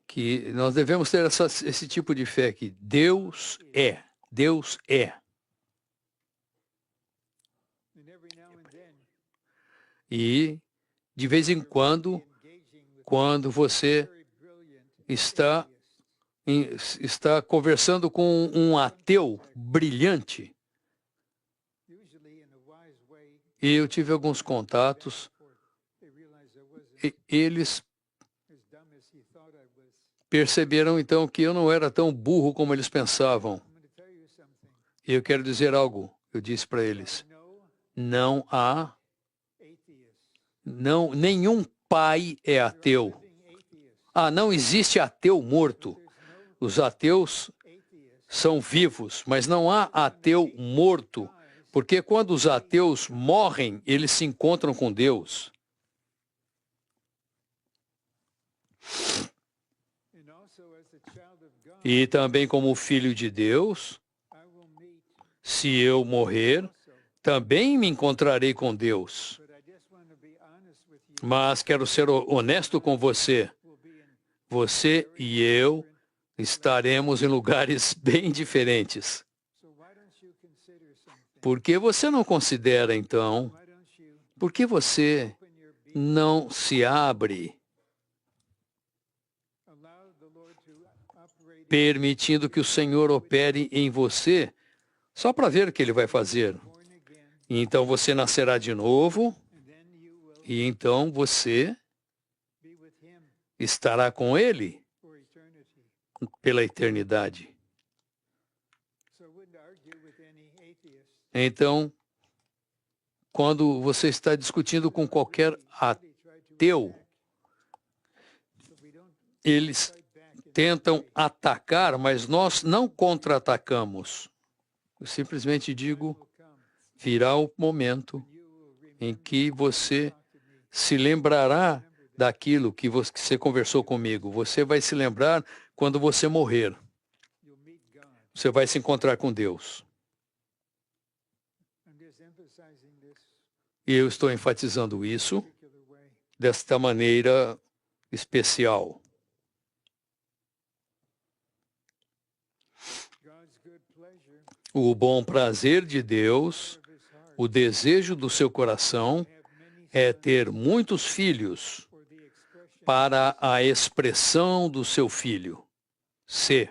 que nós devemos ter esse tipo de fé que Deus é. Deus é. E, de vez em quando você está conversando com um ateu brilhante, e eu tive alguns contatos, e eles perceberam então que eu não era tão burro como eles pensavam. E eu quero dizer algo, eu disse para eles, nenhum pai é ateu. Não existe ateu morto. Os ateus são vivos, mas não há ateu morto, porque quando os ateus morrem, eles se encontram com Deus. E também como filho de Deus, se eu morrer, também me encontrarei com Deus. Mas quero ser honesto com você. Você e eu estaremos em lugares bem diferentes. Por que você não considera, então, por que você não se abre, permitindo que o Senhor opere em você, só para ver o que Ele vai fazer? E então você nascerá de novo, e então você estará com Ele pela eternidade. Então, quando você está discutindo com qualquer ateu, eles tentam atacar, mas nós não contra-atacamos. Eu simplesmente digo, virá o momento em que você se lembrará daquilo que você conversou comigo. Você vai se lembrar quando você morrer. Você vai se encontrar com Deus. E eu estou enfatizando isso desta maneira especial. O bom prazer de Deus O desejo do seu coração é ter muitos filhos para a expressão do seu filho. C.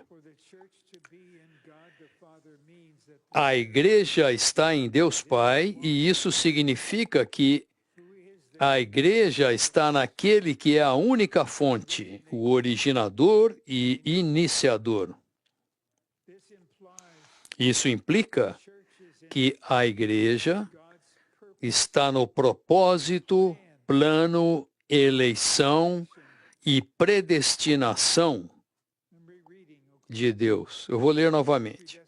A igreja está em Deus Pai, e isso significa que a igreja está naquele que é a única fonte, o originador e iniciador. Isso implica que a igreja está no propósito, plano, eleição e predestinação de Deus. Eu vou ler novamente.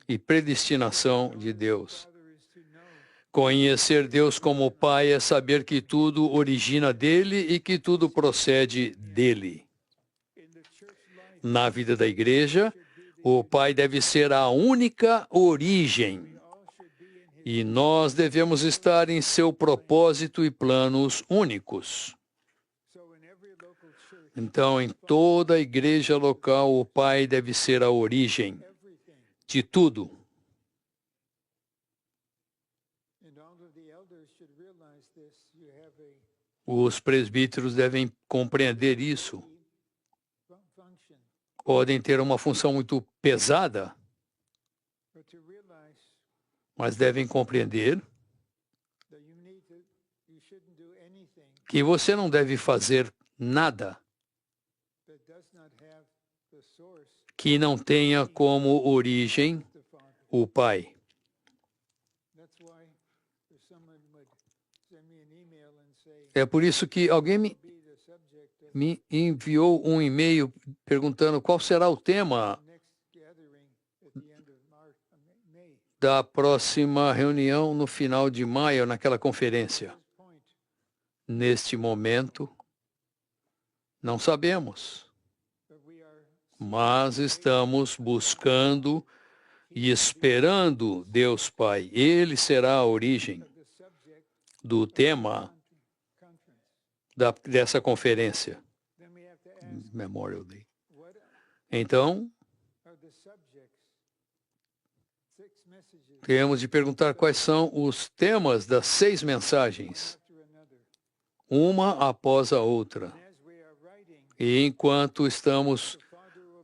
E predestinação de Deus. Conhecer Deus como Pai é saber que tudo origina dele e que tudo procede dele. Na vida da igreja, o Pai deve ser a única origem. E nós devemos estar em seu propósito e planos únicos. Então, em toda a igreja local, o Pai deve ser a origem de tudo. Os presbíteros devem compreender isso. Podem ter uma função muito pesada, mas devem compreender que você não deve fazer nada que não tenha como origem o Pai. É por isso que alguém me enviou um e-mail perguntando qual será o tema da próxima reunião no final de maio, naquela conferência. Neste momento, não sabemos, mas estamos buscando e esperando Deus Pai. Ele será a origem do tema dessa conferência, Memorial Day. Então, temos de perguntar quais são os temas das 6 mensagens, uma após a outra. E enquanto estamos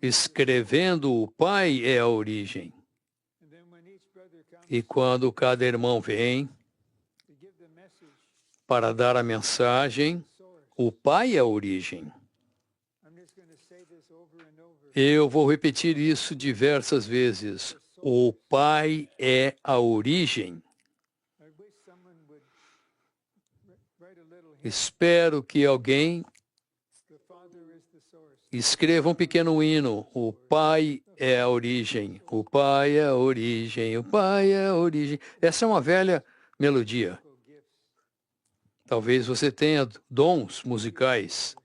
escrevendo, o Pai é a origem. E quando cada irmão vem para dar a mensagem, o Pai é a origem. Eu vou repetir isso diversas vezes. O Pai é a origem. Espero que alguém escreva um pequeno hino. O Pai é a origem. O Pai é a origem. O Pai é a origem. Essa é uma velha melodia. Talvez você tenha dons musicais.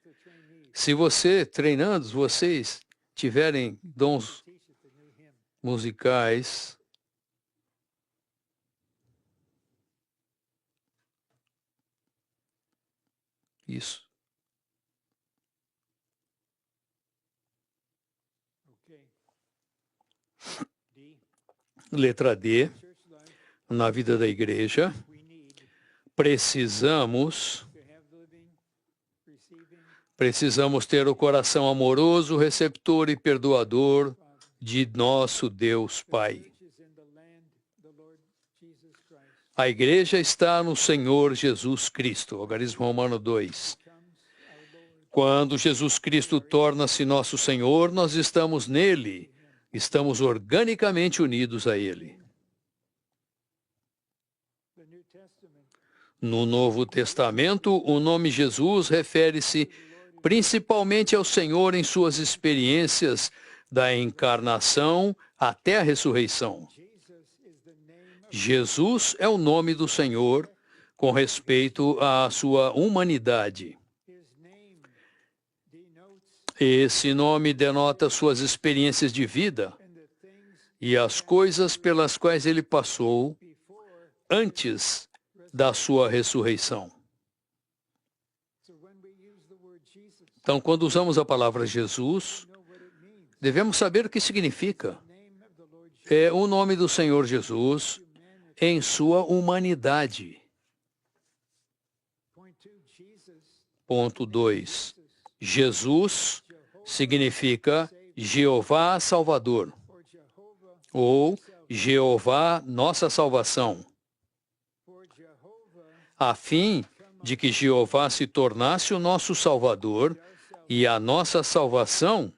Se você, treinando, vocês tiverem dons musicais, isso. Letra D, na vida da igreja, precisamos ter o coração amoroso, receptor e perdoador de nosso Deus Pai. A igreja está no Senhor Jesus Cristo. Algarismo Romano 2. Quando Jesus Cristo torna-se nosso Senhor, nós estamos nele. Estamos organicamente unidos a ele. No Novo Testamento, o nome Jesus refere-se principalmente ao Senhor em suas experiências da encarnação até a ressurreição. Jesus é o nome do Senhor com respeito à sua humanidade. Esse nome denota suas experiências de vida e as coisas pelas quais ele passou antes da sua ressurreição. Então, quando usamos a palavra Jesus, devemos saber o que significa. É o nome do Senhor Jesus, em sua humanidade. Ponto 2. Jesus significa Jeová Salvador, ou Jeová nossa salvação, a fim de que Jeová se tornasse o nosso Salvador e a nossa salvação,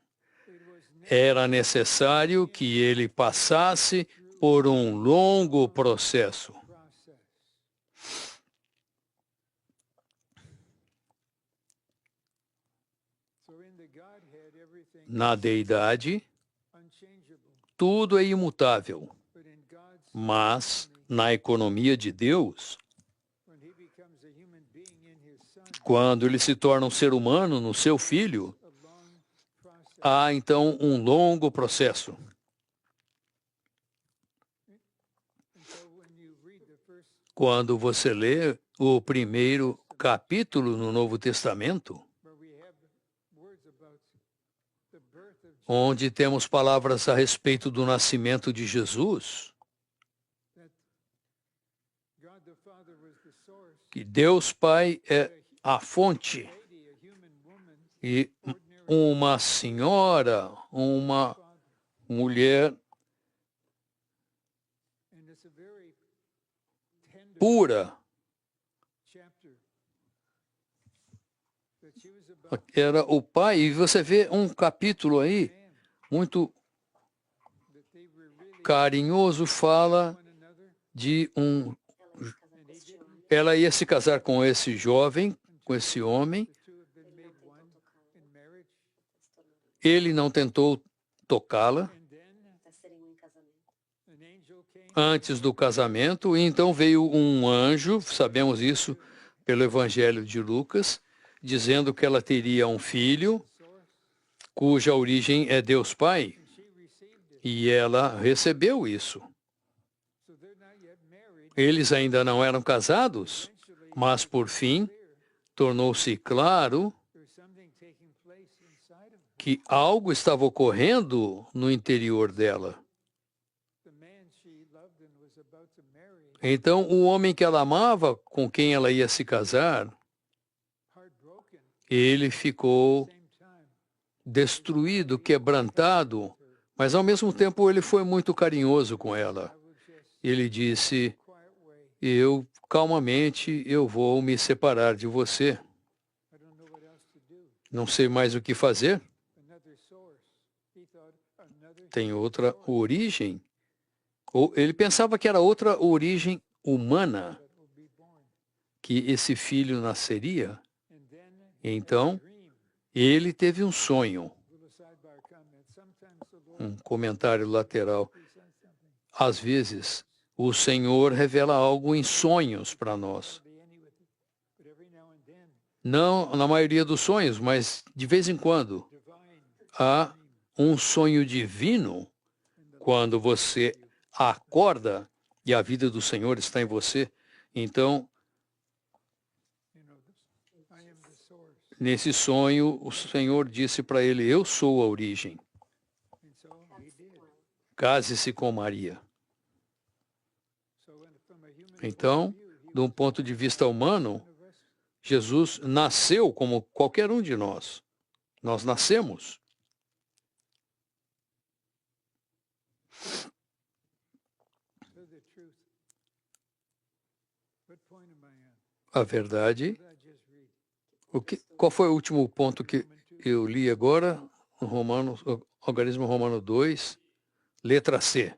era necessário que ele passasse por um longo processo. Na deidade, tudo é imutável, mas na economia de Deus, quando ele se torna um ser humano no seu Filho, há então um longo processo. Quando você lê o primeiro capítulo no Novo Testamento, onde temos palavras a respeito do nascimento de Jesus, que Deus Pai é a fonte, e uma senhora, uma mulher pura, era o pai. E você vê um capítulo aí, muito carinhoso, fala de ela ia se casar com esse jovem, com esse homem. Ele não tentou tocá-la antes do casamento, e então veio um anjo, sabemos isso pelo Evangelho de Lucas, dizendo que ela teria um filho, cuja origem é Deus Pai, e ela recebeu isso. Eles ainda não eram casados, mas por fim tornou-se claro que algo estava ocorrendo no interior dela. Então, o homem que ela amava, com quem ela ia se casar, ele ficou destruído, quebrantado, mas ao mesmo tempo ele foi muito carinhoso com ela. Ele disse: calmamente, eu vou me separar de você. Não sei mais o que fazer. Tem outra origem. Ou ele pensava que era outra origem humana que esse filho nasceria. Então, ele teve um sonho. Um comentário lateral. Às vezes, o Senhor revela algo em sonhos para nós. Não na maioria dos sonhos, mas de vez em quando. Há um sonho divino quando você acorda e a vida do Senhor está em você. Então, nesse sonho, o Senhor disse para ele: eu sou a origem. Case-se com Maria. Então, de um ponto de vista humano, Jesus nasceu como qualquer um de nós. Nós nascemos. A verdade. Qual foi o último ponto que eu li agora? Algarismo Romano 2, letra C.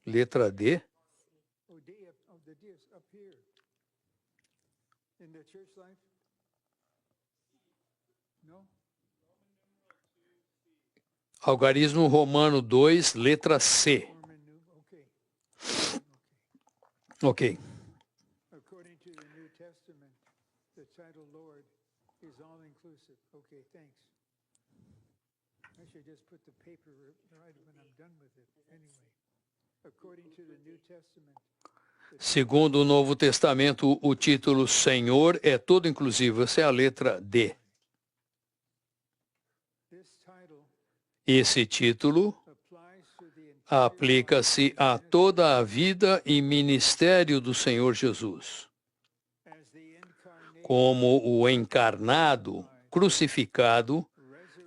Letra D. Algarismo Romano 2, letra C. Ok. According to the New Testament, the title Lord is all inclusive. Okay, thanks. I should just put the paper right when I'm done with it. Anyway, according to the New Testament. Segundo o Novo Testamento, o título Senhor é todo inclusivo. Essa é a letra D. Esse título aplica-se a toda a vida e ministério do Senhor Jesus. Como o encarnado, crucificado,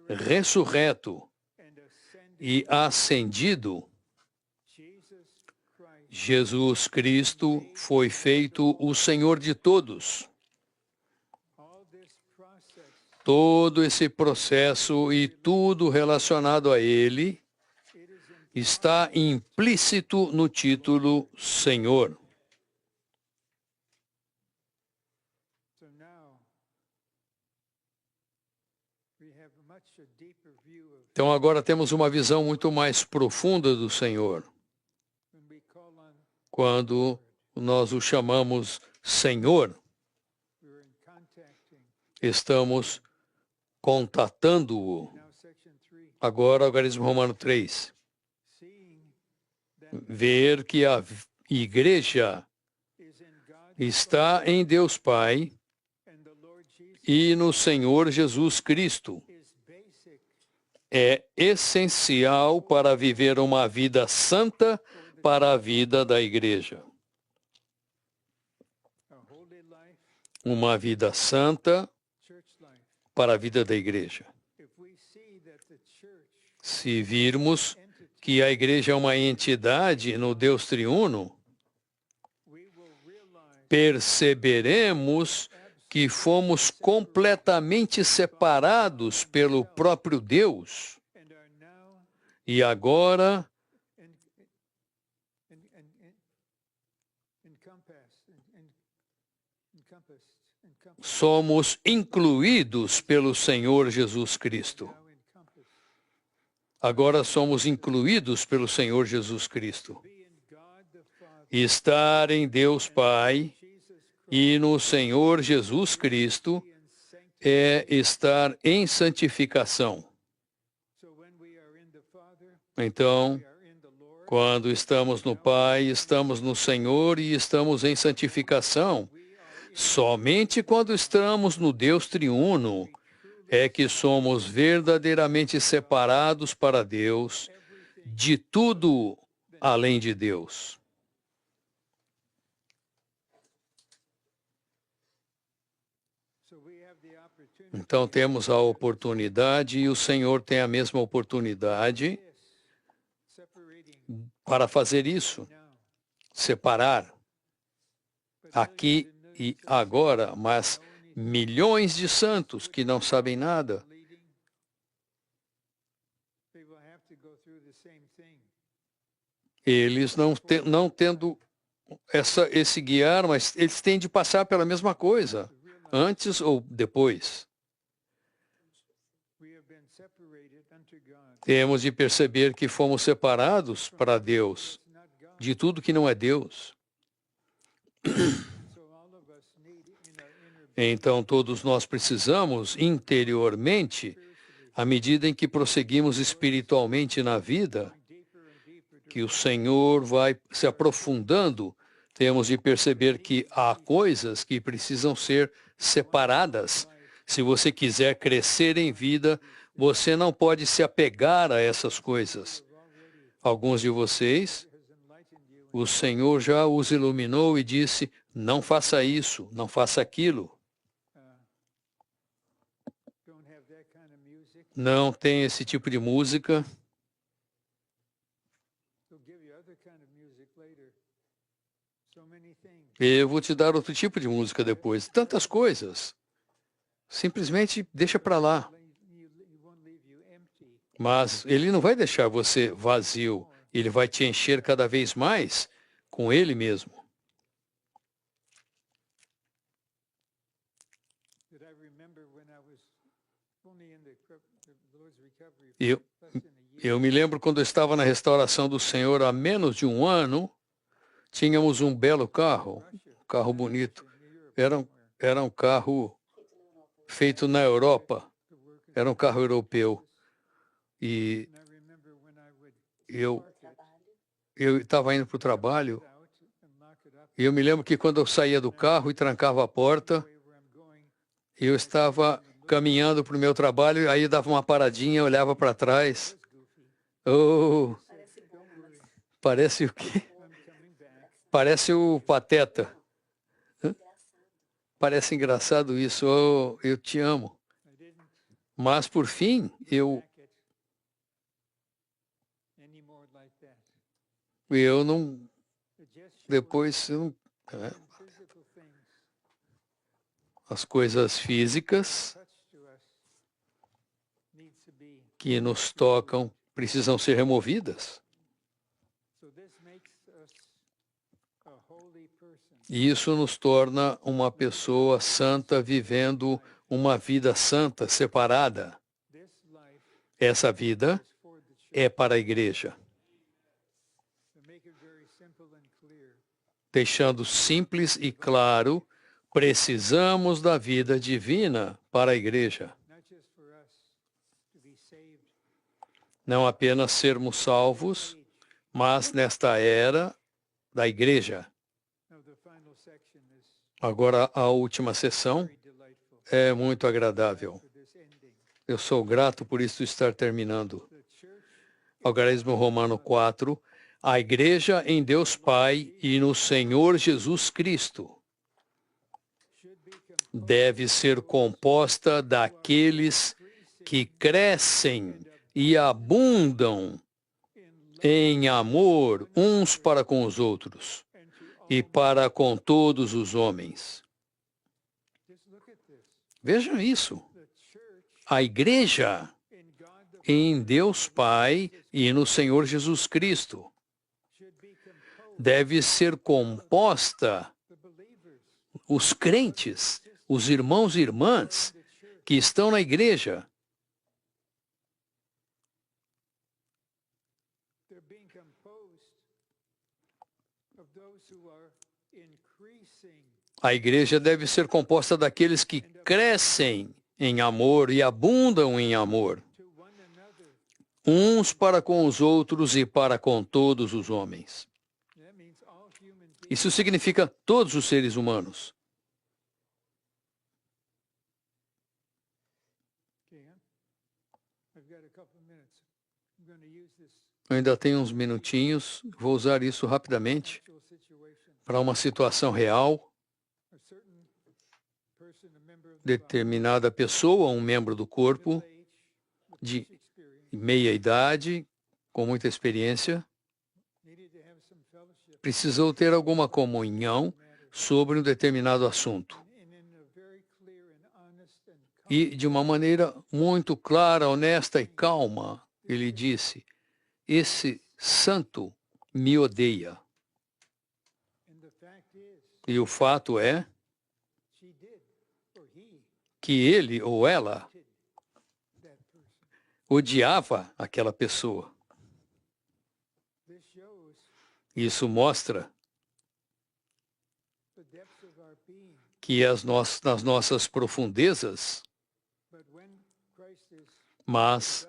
ressurreto e ascendido, Jesus Cristo foi feito o Senhor de todos. Todo esse processo e tudo relacionado a ele está implícito no título Senhor. Então agora temos uma visão muito mais profunda do Senhor. Quando nós o chamamos Senhor, estamos contatando-o. Agora, algarismo romano 3. Ver que a igreja está em Deus Pai e no Senhor Jesus Cristo. É essencial para viver uma vida santa para a vida da igreja. Uma vida santa para a vida da igreja. Se virmos que a igreja é uma entidade no Deus triuno, perceberemos que fomos completamente separados pelo próprio Deus e agora somos incluídos pelo Senhor Jesus Cristo. Agora somos incluídos pelo Senhor Jesus Cristo. Estar em Deus Pai e no Senhor Jesus Cristo é estar em santificação. Então, quando estamos no Pai, estamos no Senhor e estamos em santificação. Somente quando estamos no Deus triuno é que somos verdadeiramente separados para Deus de tudo além de Deus. Então temos a oportunidade e o Senhor tem a mesma oportunidade para fazer isso, separar aqui e agora, mas milhões de santos que não sabem nada, eles não tendo esse guiar, mas eles têm de passar pela mesma coisa, antes ou depois. Temos de perceber que fomos separados para Deus, de tudo que não é Deus. Então, todos nós precisamos, interiormente, à medida em que prosseguimos espiritualmente na vida, que o Senhor vai se aprofundando, temos de perceber que há coisas que precisam ser separadas. Se você quiser crescer em vida, você não pode se apegar a essas coisas. Alguns de vocês, o Senhor já os iluminou e disse, não faça isso, não faça aquilo. Não tem esse tipo de música. Eu vou te dar outro tipo de música depois. Tantas coisas. Simplesmente deixa para lá. Mas ele não vai deixar você vazio. Ele vai te encher cada vez mais com ele mesmo. Eu me lembro quando eu estava na restauração do Senhor há menos de um ano, tínhamos um belo carro, um carro bonito. Era um carro feito na Europa, era um carro europeu. E eu estava indo para o trabalho, e eu me lembro que quando eu saía do carro e trancava a porta, eu estava caminhando para o meu trabalho, aí dava uma paradinha, olhava para trás, Oh, parece o quê? Parece o Pateta. Hã? Parece engraçado isso. Oh, eu te amo. Mas, por fim, eu não... Depois, as coisas físicas que nos tocam precisam ser removidas. E isso nos torna uma pessoa santa, vivendo uma vida santa, separada. Essa vida é para a igreja. Deixando simples e claro, precisamos da vida divina para a igreja. Não apenas sermos salvos, mas nesta era da igreja. Agora, a última sessão é muito agradável. Eu sou grato por isso estar terminando. Algarismo Romano 4. A igreja em Deus Pai e no Senhor Jesus Cristo deve ser composta daqueles que crescem e abundam em amor uns para com os outros e para com todos os homens. Vejam isso. A igreja em Deus Pai e no Senhor Jesus Cristo deve ser composta, os crentes, os irmãos e irmãs que estão na igreja, a igreja deve ser composta daqueles que crescem em amor e abundam em amor, uns para com os outros e para com todos os homens. Isso significa todos os seres humanos. Eu ainda tenho uns minutinhos, vou usar isso rapidamente para uma situação real. Determinada pessoa, um membro do corpo, de meia idade, com muita experiência, precisou ter alguma comunhão sobre um determinado assunto. E, de uma maneira muito clara, honesta e calma, ele disse: esse santo me odeia. E o fato é que ele ou ela odiava aquela pessoa. Isso mostra que nas nossas profundezas, mas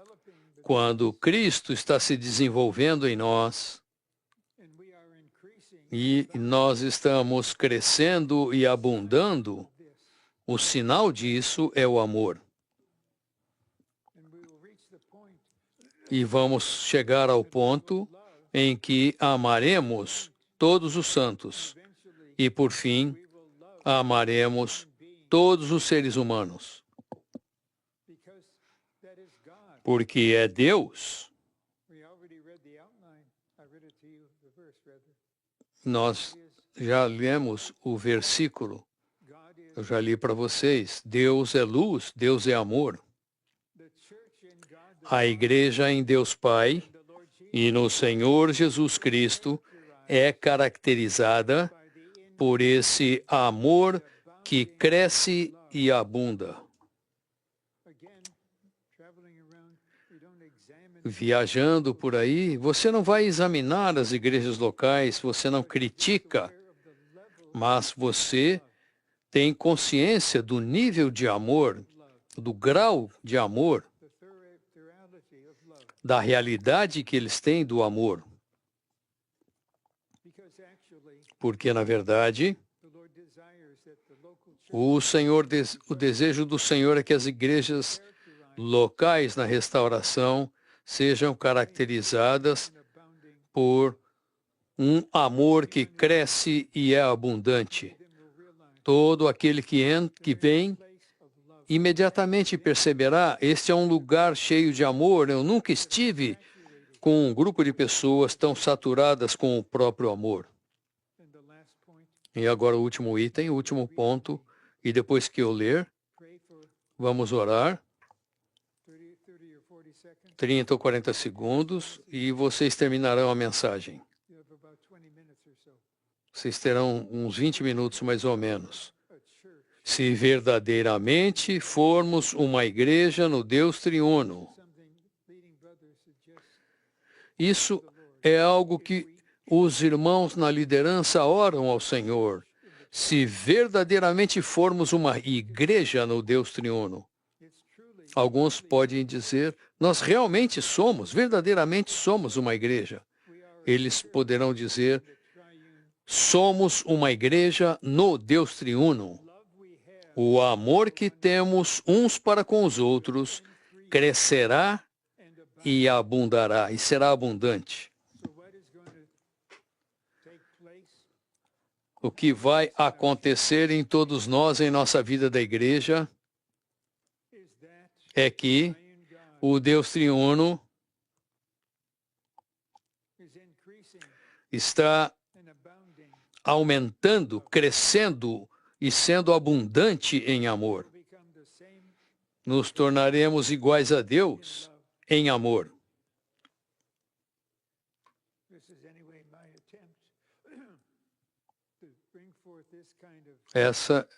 quando Cristo está se desenvolvendo em nós e nós estamos crescendo e abundando, o sinal disso é o amor. E vamos chegar ao ponto em que amaremos todos os santos e, por fim, amaremos todos os seres humanos. Porque é Deus. Nós já lemos o versículo. Eu já li para vocês. Deus é luz, Deus é amor. A igreja em Deus Pai e no Senhor Jesus Cristo é caracterizada por esse amor que cresce e abunda. Viajando por aí, você não vai examinar as igrejas locais, você não critica, mas você tem consciência do nível de amor, do grau de amor, da realidade que eles têm do amor. Porque, na verdade, o desejo do Senhor é que as igrejas locais na restauração sejam caracterizadas por um amor que cresce e é abundante. Todo aquele que vem imediatamente perceberá: este é um lugar cheio de amor. Eu nunca estive com um grupo de pessoas tão saturadas com o próprio amor. E agora o último item, o último ponto, e depois que eu ler, vamos orar. 30 ou 40 segundos e vocês terminarão a mensagem. Vocês terão uns 20 minutos mais ou menos. Se verdadeiramente formos uma igreja no Deus triuno. Isso é algo que os irmãos na liderança oram ao Senhor. Se verdadeiramente formos uma igreja no Deus triuno. Alguns podem dizer: nós realmente somos, verdadeiramente somos uma igreja. Eles poderão dizer: somos uma igreja no Deus triuno. O amor que temos uns para com os outros crescerá e abundará, e será abundante. O que vai acontecer em todos nós, em nossa vida da igreja, é que o Deus triuno está aumentando, crescendo e sendo abundante em amor. Nos tornaremos iguais a Deus em amor. Essa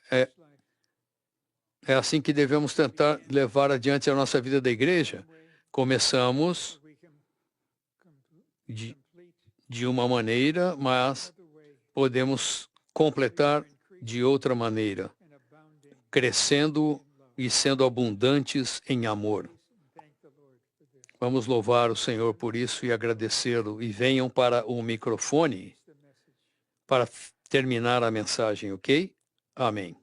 é assim que devemos tentar levar adiante a nossa vida da igreja. Começamos de uma maneira, mas podemos completar de outra maneira, crescendo e sendo abundantes em amor. Vamos louvar o Senhor por isso e agradecê-lo. E venham para o microfone para terminar a mensagem, ok? Amém.